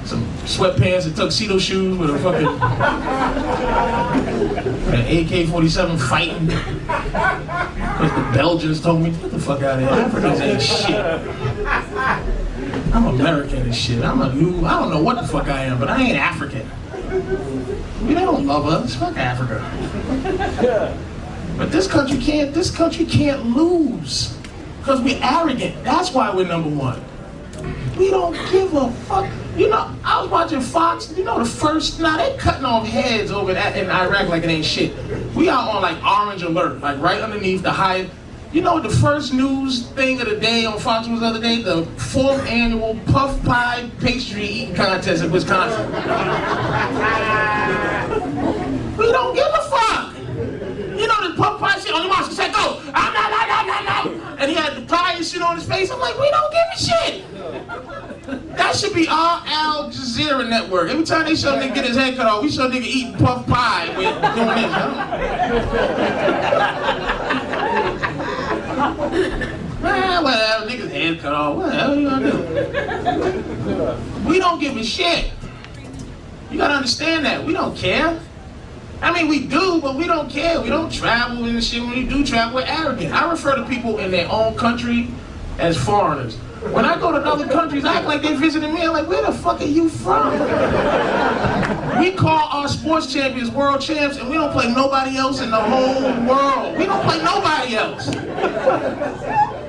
some sweatpants and tuxedo shoes with a fucking an AK-47 fighting. Because the Belgians told me, get the fuck out of here. Africans ain't shit. I'm American and shit. I don't know what the fuck I am, but I ain't African. They don't love us. Fuck Africa. But this country can't lose. Because we're arrogant. That's why we're number one. We don't give a fuck. You know, I was watching Fox. You know, they cutting off heads over that in Iraq like it ain't shit. We are on like orange alert, like right underneath the high. You know, the first news thing of the day on Fox was the other day, the 4th annual puff pie pastry eating contest in Wisconsin. We don't give a fuck. You know, the puff pie shit on the monster said, go. And he had the pie and shit on his face. I'm like, we don't give a shit. That should be our Al Jazeera network. Every time they show a nigga get his head cut off, we show a nigga eating puff pie with doing this. Man, whatever, nigga's head cut off. Whatever you gonna do? We don't give a shit. You gotta understand that. We don't care. I mean, we do, but we don't care. We don't travel and shit. When we do travel, we're arrogant. I refer to people in their own country as foreigners. When I go to other countries, I act like they're visiting me. I'm like, where the fuck are you from? We call our sports champions world champs, and we don't play nobody else in the whole world. We don't play nobody else.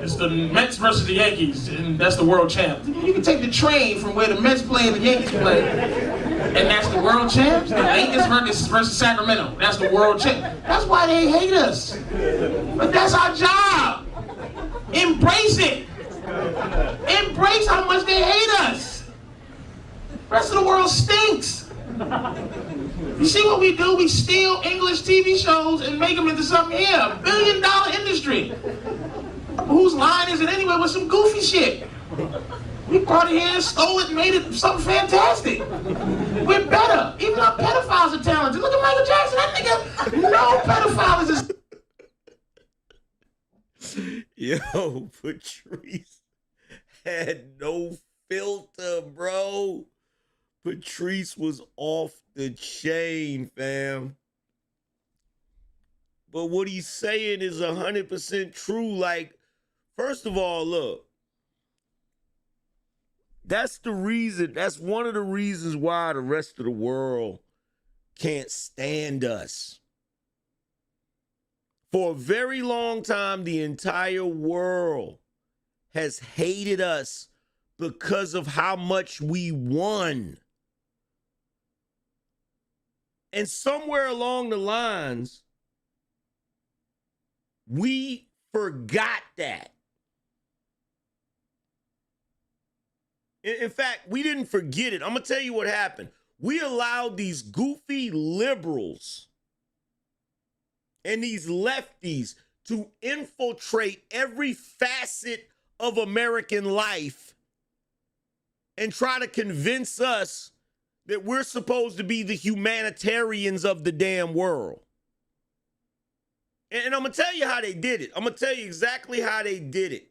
It's the Mets versus the Yankees, and that's the world champ. You can take the train from where the Mets play and the Yankees play, and that's the world champs. The Lakers versus Sacramento, that's the world champ. That's why they hate us. But that's our job. Embrace it. Embrace how much they hate us. The rest of the world stinks. You see what we do? We steal English TV shows and make them into something here. $1 billion industry. Whose line is it anyway with some goofy shit? We brought it here, stole it, and made it something fantastic. We're better. Even our pedophiles are talented. Look at Michael Jackson. That nigga, no pedophile is Yo, Patrice had no filter, bro. Patrice was off the chain, fam. But what he's saying is 100% true. Like, first of all, look, that's one of the reasons why the rest of the world can't stand us. For a very long time, the entire world has hated us because of how much we won. And somewhere along the lines, we forgot that. In fact, we didn't forget it. I'm going to tell you what happened. We allowed these goofy liberals and these lefties to infiltrate every facet of American life and try to convince us that we're supposed to be the humanitarians of the damn world. And I'm going to tell you how they did it. I'm going to tell you exactly how they did it.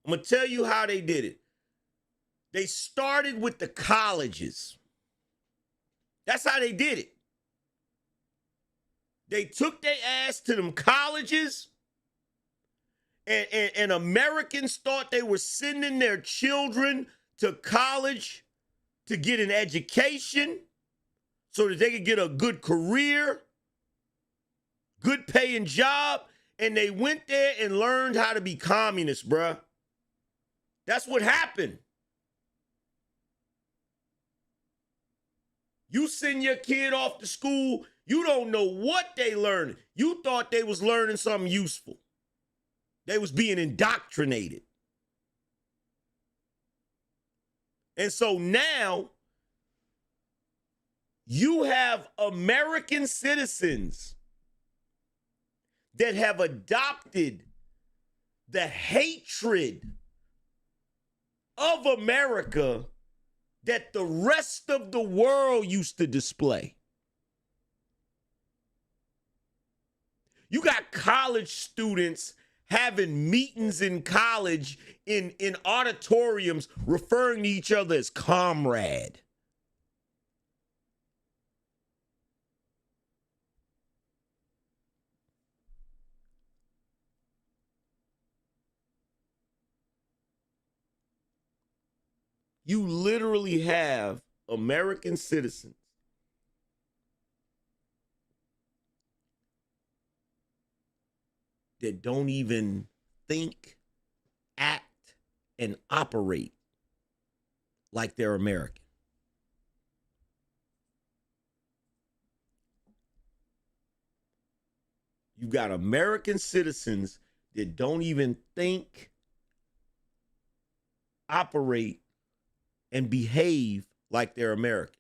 I'm going to tell you how they did it. They started with the colleges. That's how they did it. They took their ass to them colleges, and Americans thought they were sending their children to college to get an education so that they could get a good career, good paying job, and they went there and learned how to be communists, bruh. That's what happened. You send your kid off to school, you don't know what they learned. You thought they was learning something useful. They was being indoctrinated. And so now you have American citizens that have adopted the hatred of America that the rest of the world used to display. You got college students having meetings in college in auditoriums referring to each other as comrade. You literally have American citizens that don't even think, act, and operate like they're American. You got American citizens that don't even think, operate, and behave like they're American.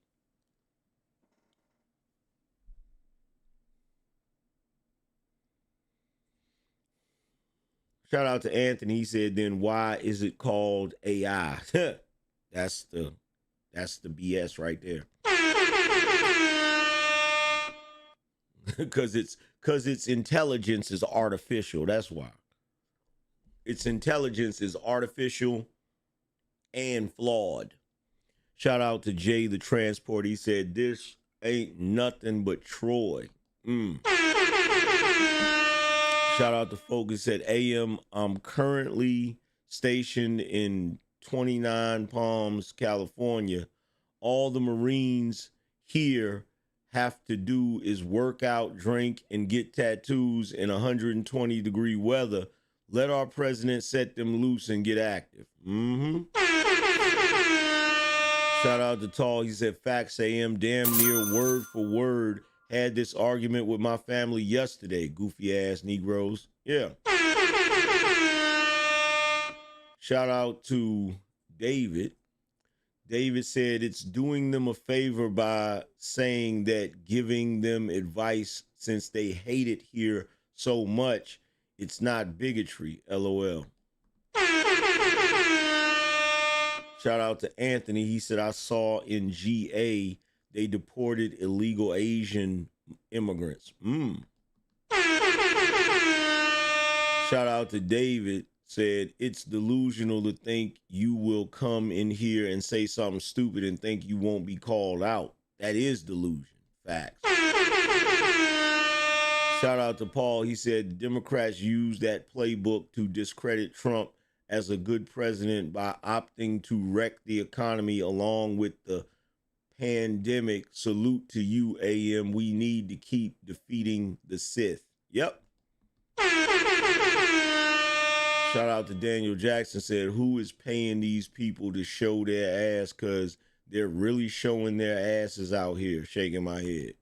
Shout out to Anthony. He said, then why is it called AI? That's the BS right there. Because its intelligence is artificial. That's why. Its intelligence is artificial and flawed. Shout out to Jay the Transport. He said, this ain't nothing but Troy. Shout out to Focus said, AM, I'm currently stationed in 29 Palms, California. All the Marines here have to do is work out, drink, and get tattoos in 120-degree weather. Let our president set them loose and get active. Shout out to Tall. He said, facts, AM, damn near word for word. Had this argument with my family yesterday, goofy ass Negroes. Yeah. Shout out to David. David said it's doing them a favor by saying that giving them advice since they hate it here so much, it's not bigotry, LOL. Shout out to Anthony. He said, I saw in GA they deported illegal Asian immigrants. Shout out to David. Said, it's delusional to think you will come in here and say something stupid and think you won't be called out. That is delusion. Facts. Shout out to Paul. He said, Democrats use that playbook to discredit Trump as a good president by opting to wreck the economy along with the pandemic. Salute to you, AM. We need to keep defeating the Sith. Yep. Shout out to Daniel Jackson. Said, who is paying these people to show their ass? Because they're really showing their asses out here. Shaking my head.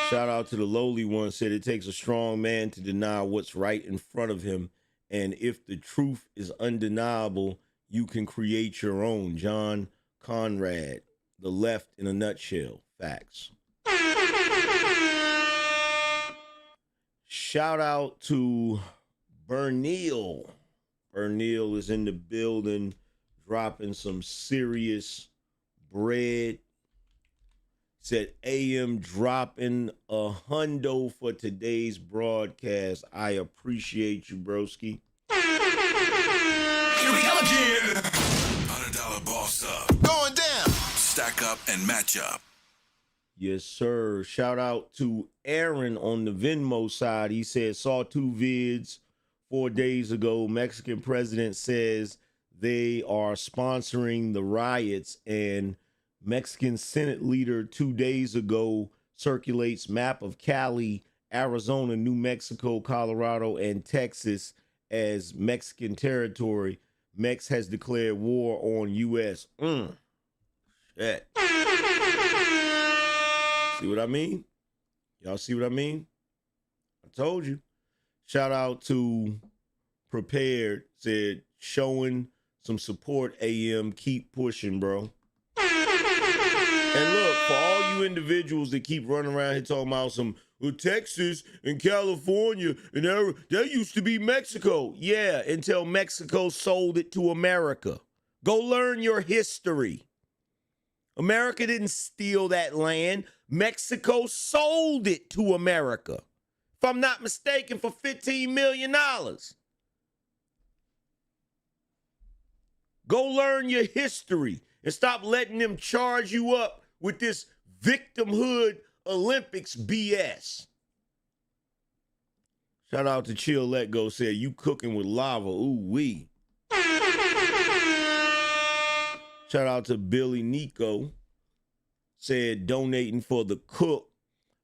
Shout out to the lowly one. Said, it takes a strong man to deny what's right in front of him. And if the truth is undeniable, you can create your own. John Conrad, the left in a nutshell. Facts. Shout out to Bernil. Bernil is in the building, dropping some serious bread. Said AM dropping a hundo for today's broadcast. I appreciate you, broski. Here we go again. $100 boss up. Going down. Stack up and match up. Yes, sir. Shout out to Aaron on the Venmo side. He said, saw 2 vids 4 days ago. Mexican president says they are sponsoring the riots, and Mexican Senate leader 2 days ago circulates map of Cali, Arizona, New Mexico, Colorado, and Texas as Mexican territory. Mex has declared war on U.S. Shit. See what I mean? Y'all see what I mean? I told you. Shout out to Prepared, said showing some support, AM. Keep pushing, bro. And look, for all you individuals that keep running around here talking about some Texas and California, and that used to be Mexico. Yeah, until Mexico sold it to America. Go learn your history. America didn't steal that land. Mexico sold it to America, if I'm not mistaken, for $15 million. Go learn your history and stop letting them charge you up with this victimhood Olympics BS. Shout out to Chill Let Go, said, you cooking with lava, ooh wee. Shout out to Billy Nico, said donating for the cook.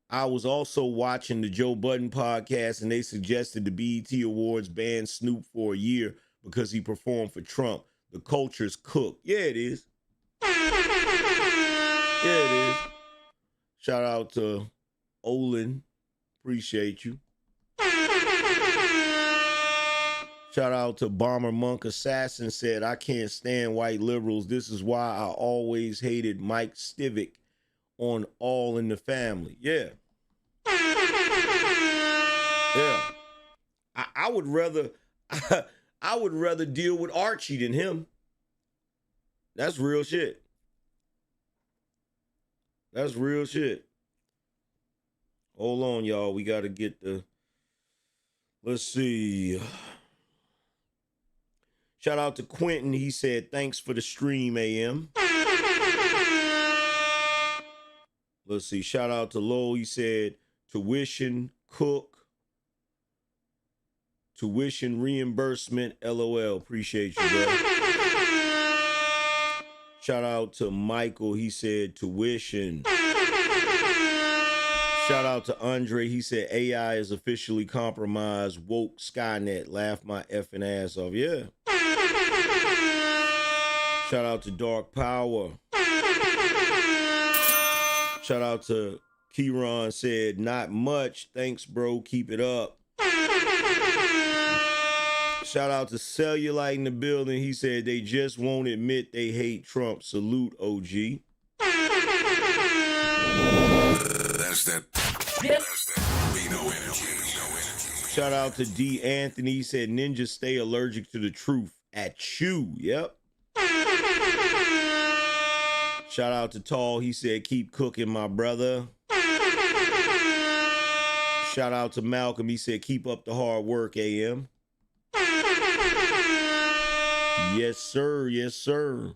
I was also watching the Joe Budden podcast, and they suggested the BET Awards ban Snoop for a year because he performed for Trump. The culture's cooked. Yeah, it is. Yeah, it is. Shout out to Olin. Appreciate you. Shout out to Bomber Monk Assassin, said, I can't stand white liberals. This is why I always hated Mike Stivic on All in the Family. Yeah. Yeah. I would rather I would rather deal with Archie than him. That's real shit. That's real shit. Hold on, y'all. We got to get the, let's see. Shout out to Quentin. He said, thanks for the stream, AM. Let's see. Shout out to Lowell. He said, tuition, cook, tuition reimbursement, LOL. Appreciate you, bro. Shout out to Michael. He said, tuition. Shout out to Andre. He said, AI is officially compromised. Woke Skynet. Laugh my effing ass off. Yeah. Shout out to Dark Power. Shout out to Kieran, said, not much. Thanks, bro. Keep it up. Shout out to Cellulite in the building. He said they just won't admit they hate Trump. Salute, OG. That's that BINO energy. Shout out to D. Anthony. He said ninjas stay allergic to the truth. At you. Yep. Shout out to Tall. He said keep cooking, my brother. Shout out to Malcolm. He said keep up the hard work, AM. Yes, sir. Yes, sir.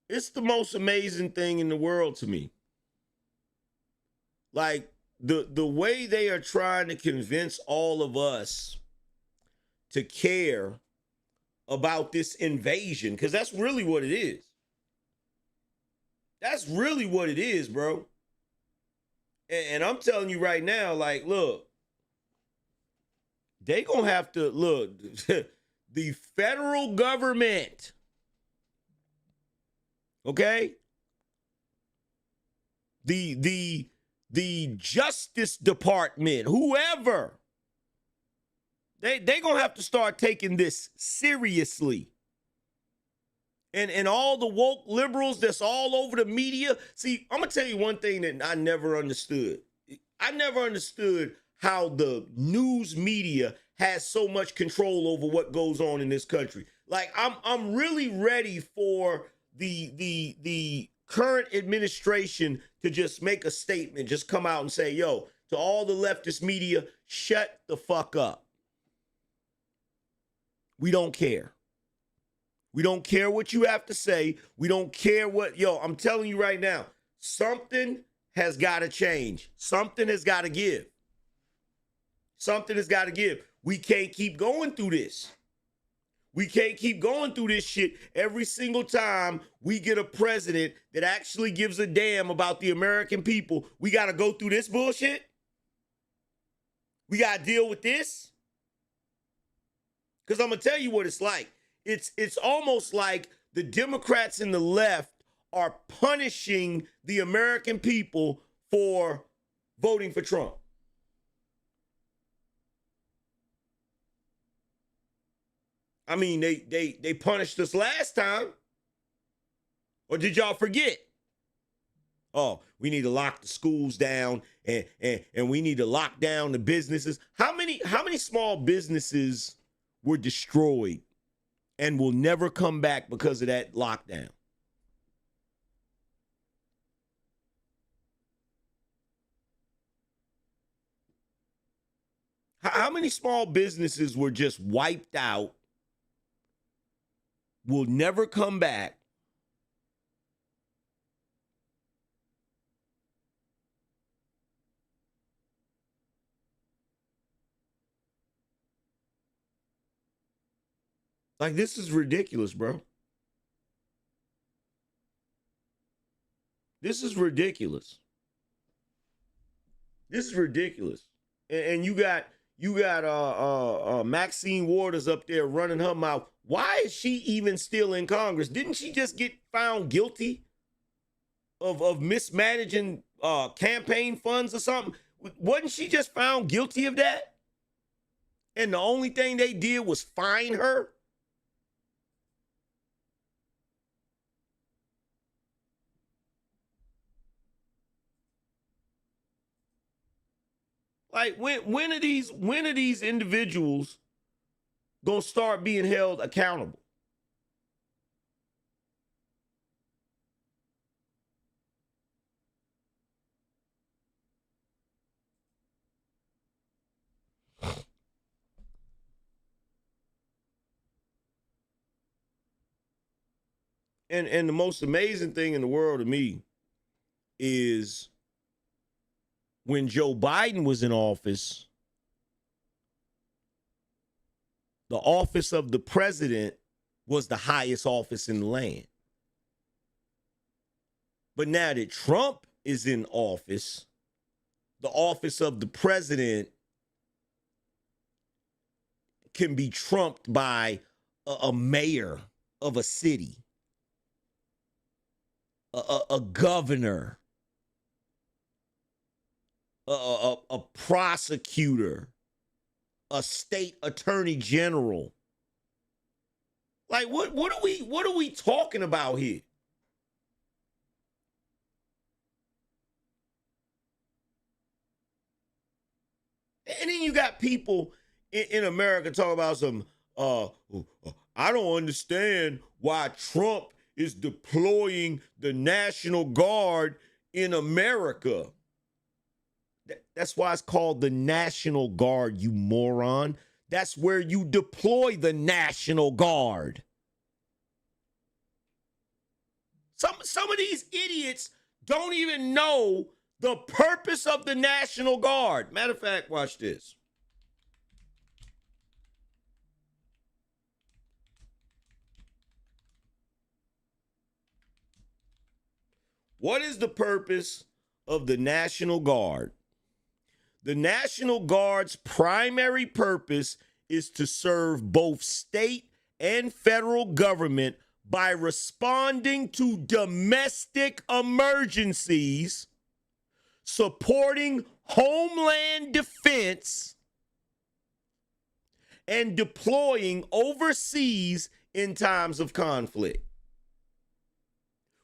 It's the most amazing thing in the world to me. Like the way they are trying to convince all of us to care about this invasion, because that's really what it is. That's really what it is, bro. And I'm telling you right now, like, look, they gonna have to, look, the federal government, okay? The Justice Department, whoever, they gonna have to start taking this seriously. And all the woke liberals that's all over the media. See, I'm gonna tell you one thing that I never understood. I never understood how the news media has so much control over what goes on in this country. Like, I'm really ready for the current administration to just make a statement, just come out and say, yo, to all the leftist media, shut the fuck up. We don't care. We don't care what you have to say. We don't care what, I'm telling you right now, something has got to change. Something has got to give. Something has got to give. We can't keep going through this. We can't keep going through this shit every single time we get a president that actually gives a damn about the American people. We got to go through this bullshit. We got to deal with this. Because I'm going to tell you what it's like. It's almost like the Democrats and the left are punishing the American people for voting for Trump. I mean, they punished us last time. Or did y'all forget? Oh, we need to lock the schools down and we need to lock down the businesses. How many small businesses were destroyed and will never come back because of that lockdown? How many small businesses were just wiped out, will never come back? Like, this is ridiculous, bro. This is ridiculous. This is ridiculous. And you got Maxine Waters up there running her mouth. Why is she even still in Congress? Didn't she just get found guilty of mismanaging campaign funds or something? Wasn't she just found guilty of that? And the only thing they did was fine her? Like, when are these individuals gonna start being held accountable? And the most amazing thing in the world to me is when Joe Biden was in office, the office of the president was the highest office in the land. But now that Trump is in office, the office of the president can be trumped by a mayor of a city, a governor, a prosecutor, a state attorney general. Like, what are we talking about here? And then you got people in America talking about some, I don't understand why Trump is deploying the National Guard in America. That's why it's called the National Guard, you moron. That's where you deploy the National Guard. Some of these idiots don't even know the purpose of the National Guard. Matter of fact, watch this. What is the purpose of the National Guard? The National Guard's primary purpose is to serve both state and federal government by responding to domestic emergencies, supporting homeland defense, and deploying overseas in times of conflict.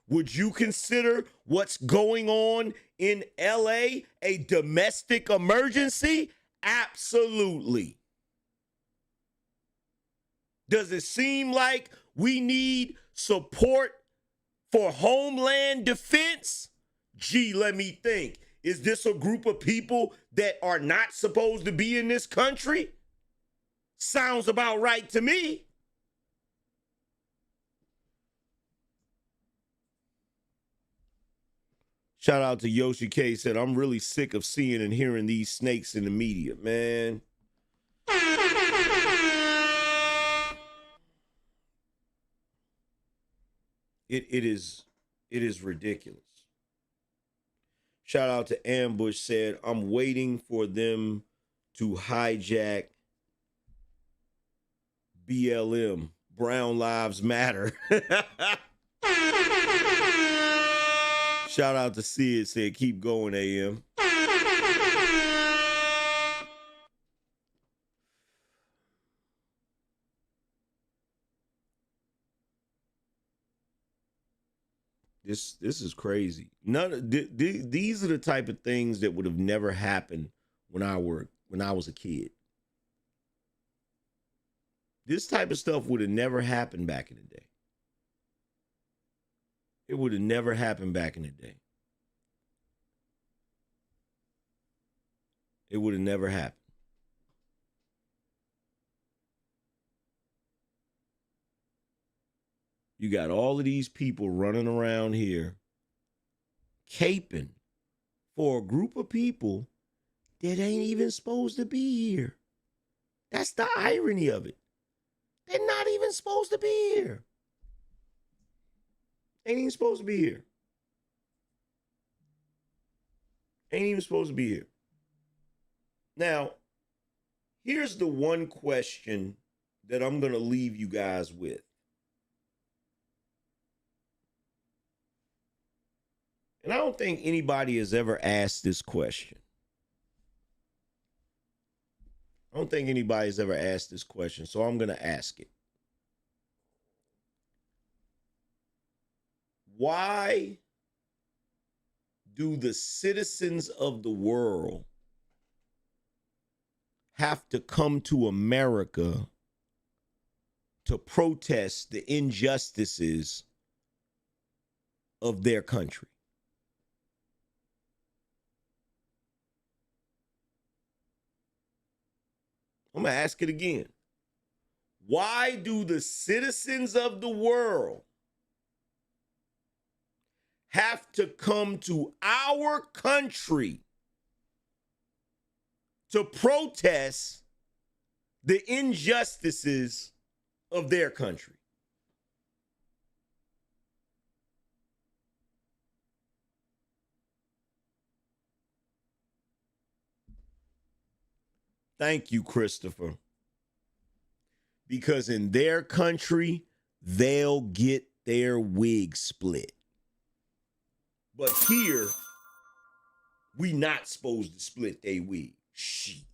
Would you consider what's going on in LA a domestic emergency? Absolutely. Does it seem like we need support for homeland defense? Gee, let me think. Is this a group of people that are not supposed to be in this country? Sounds about right to me. Shout out to Yoshi K, said, I'm really sick of seeing and hearing these snakes in the media, man. It is ridiculous. Shout out to Ambush, said, I'm waiting for them to hijack BLM, Brown Lives Matter. Shout out to Sid, said, keep going, AM. This is crazy. These are the type of things that would have never happened when I was a kid. This type of stuff would have never happened back in the day. It would have never happened back in the day. It would have never happened. You got all of these people running around here caping for a group of people that ain't even supposed to be here. That's the irony of it. They're not even supposed to be here. Ain't even supposed to be here. Ain't even supposed to be here. Now, here's the one question that I'm going to leave you guys with. And I don't think anybody has ever asked this question. I don't think anybody's ever asked this question, so I'm going to ask it. Why do the citizens of the world have to come to America to protest the injustices of their country? I'm going to ask it again. Why do the citizens of the world have to come to our country to protest the injustices of their country? Thank you, Christopher. Because in their country, they'll get their wig split. But here, we not supposed to split their wig. Shit.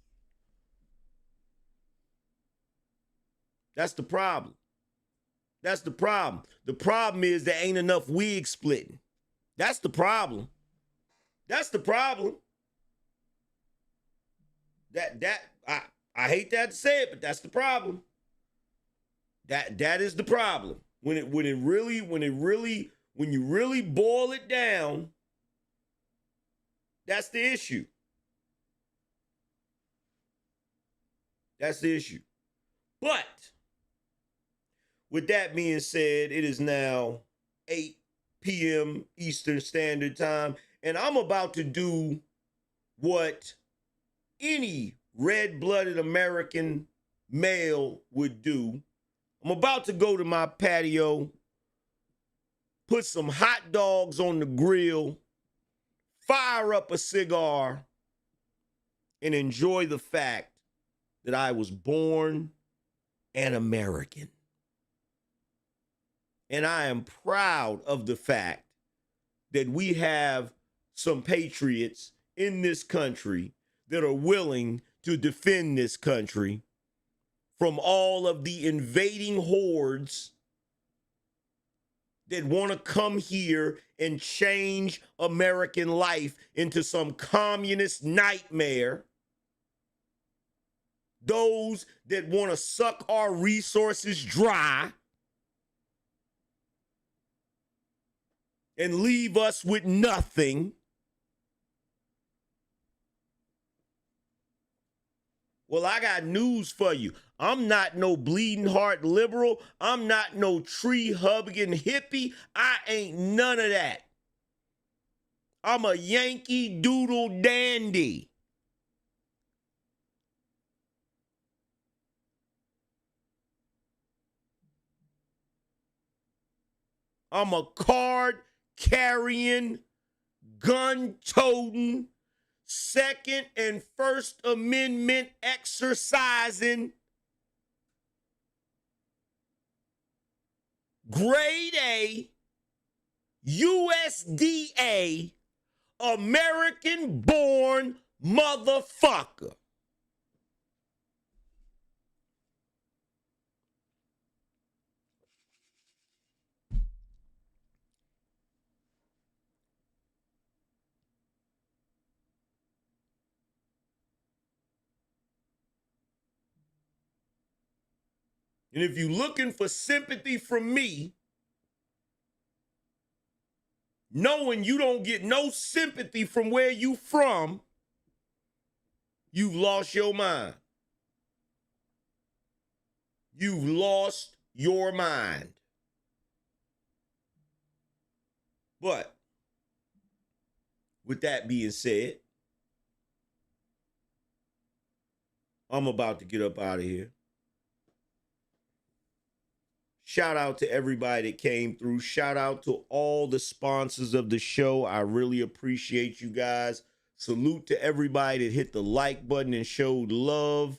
That's the problem. That's the problem. The problem is there ain't enough wig splitting. That's the problem. That's the problem. I hate that to say it, but that's the problem. That is the when you really boil it down, that's the issue. That's the issue. But with that being said, it is now 8 p.m. Eastern Standard Time, and I'm about to do what any red-blooded American male would do. I'm about to go to my patio, put some hot dogs on the grill, fire up a cigar, and enjoy the fact that I was born an American. And I am proud of the fact that we have some patriots in this country that are willing to defend this country from all of the invading hordes that want to come here and change American life into some communist nightmare. Those that want to suck our resources dry. and leave us with nothing. Well, I got news for you. I'm not no bleeding heart liberal. I'm not no tree hugging hippie. I ain't none of that. I'm a Yankee Doodle dandy. I'm a card carrying, gun toting, Second and First Amendment exercising, grade A, USDA, American born motherfucker. And if you're looking for sympathy from me, knowing you don't get no sympathy from where you from, you've lost your mind. You've lost your mind. But with that being said, I'm about to get up out of here. Shout out to everybody that came through. Shout out to all the sponsors of the show. I really appreciate you guys. Salute to everybody that hit the like button and showed love.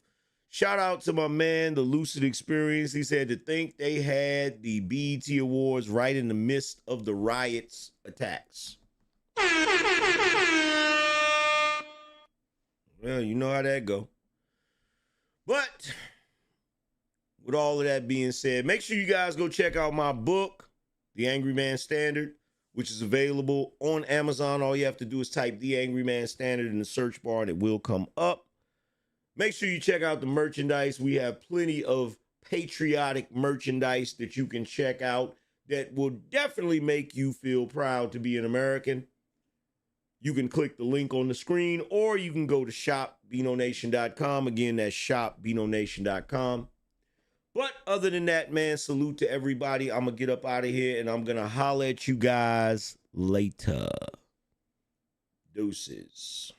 Shout out to my man, the Lucid Experience. He said to think they had the BET Awards right in the midst of the riots attacks. Well, you know how that go. But with all of that being said, make sure you guys go check out my book, The Angryman Standard, which is available on Amazon. All you have to do is type The Angryman Standard in the search bar and it will come up. Make sure you check out the merchandise. We have plenty of patriotic merchandise that you can check out that will definitely make you feel proud to be an American. You can click the link on the screen or you can go to shop.BINONation.com. Again, that's shop.BINONation.com. But other than that, man, salute to everybody. I'm going to get up out of here and I'm going to holler at you guys later. Deuces.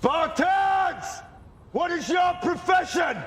Spartans! What is your profession?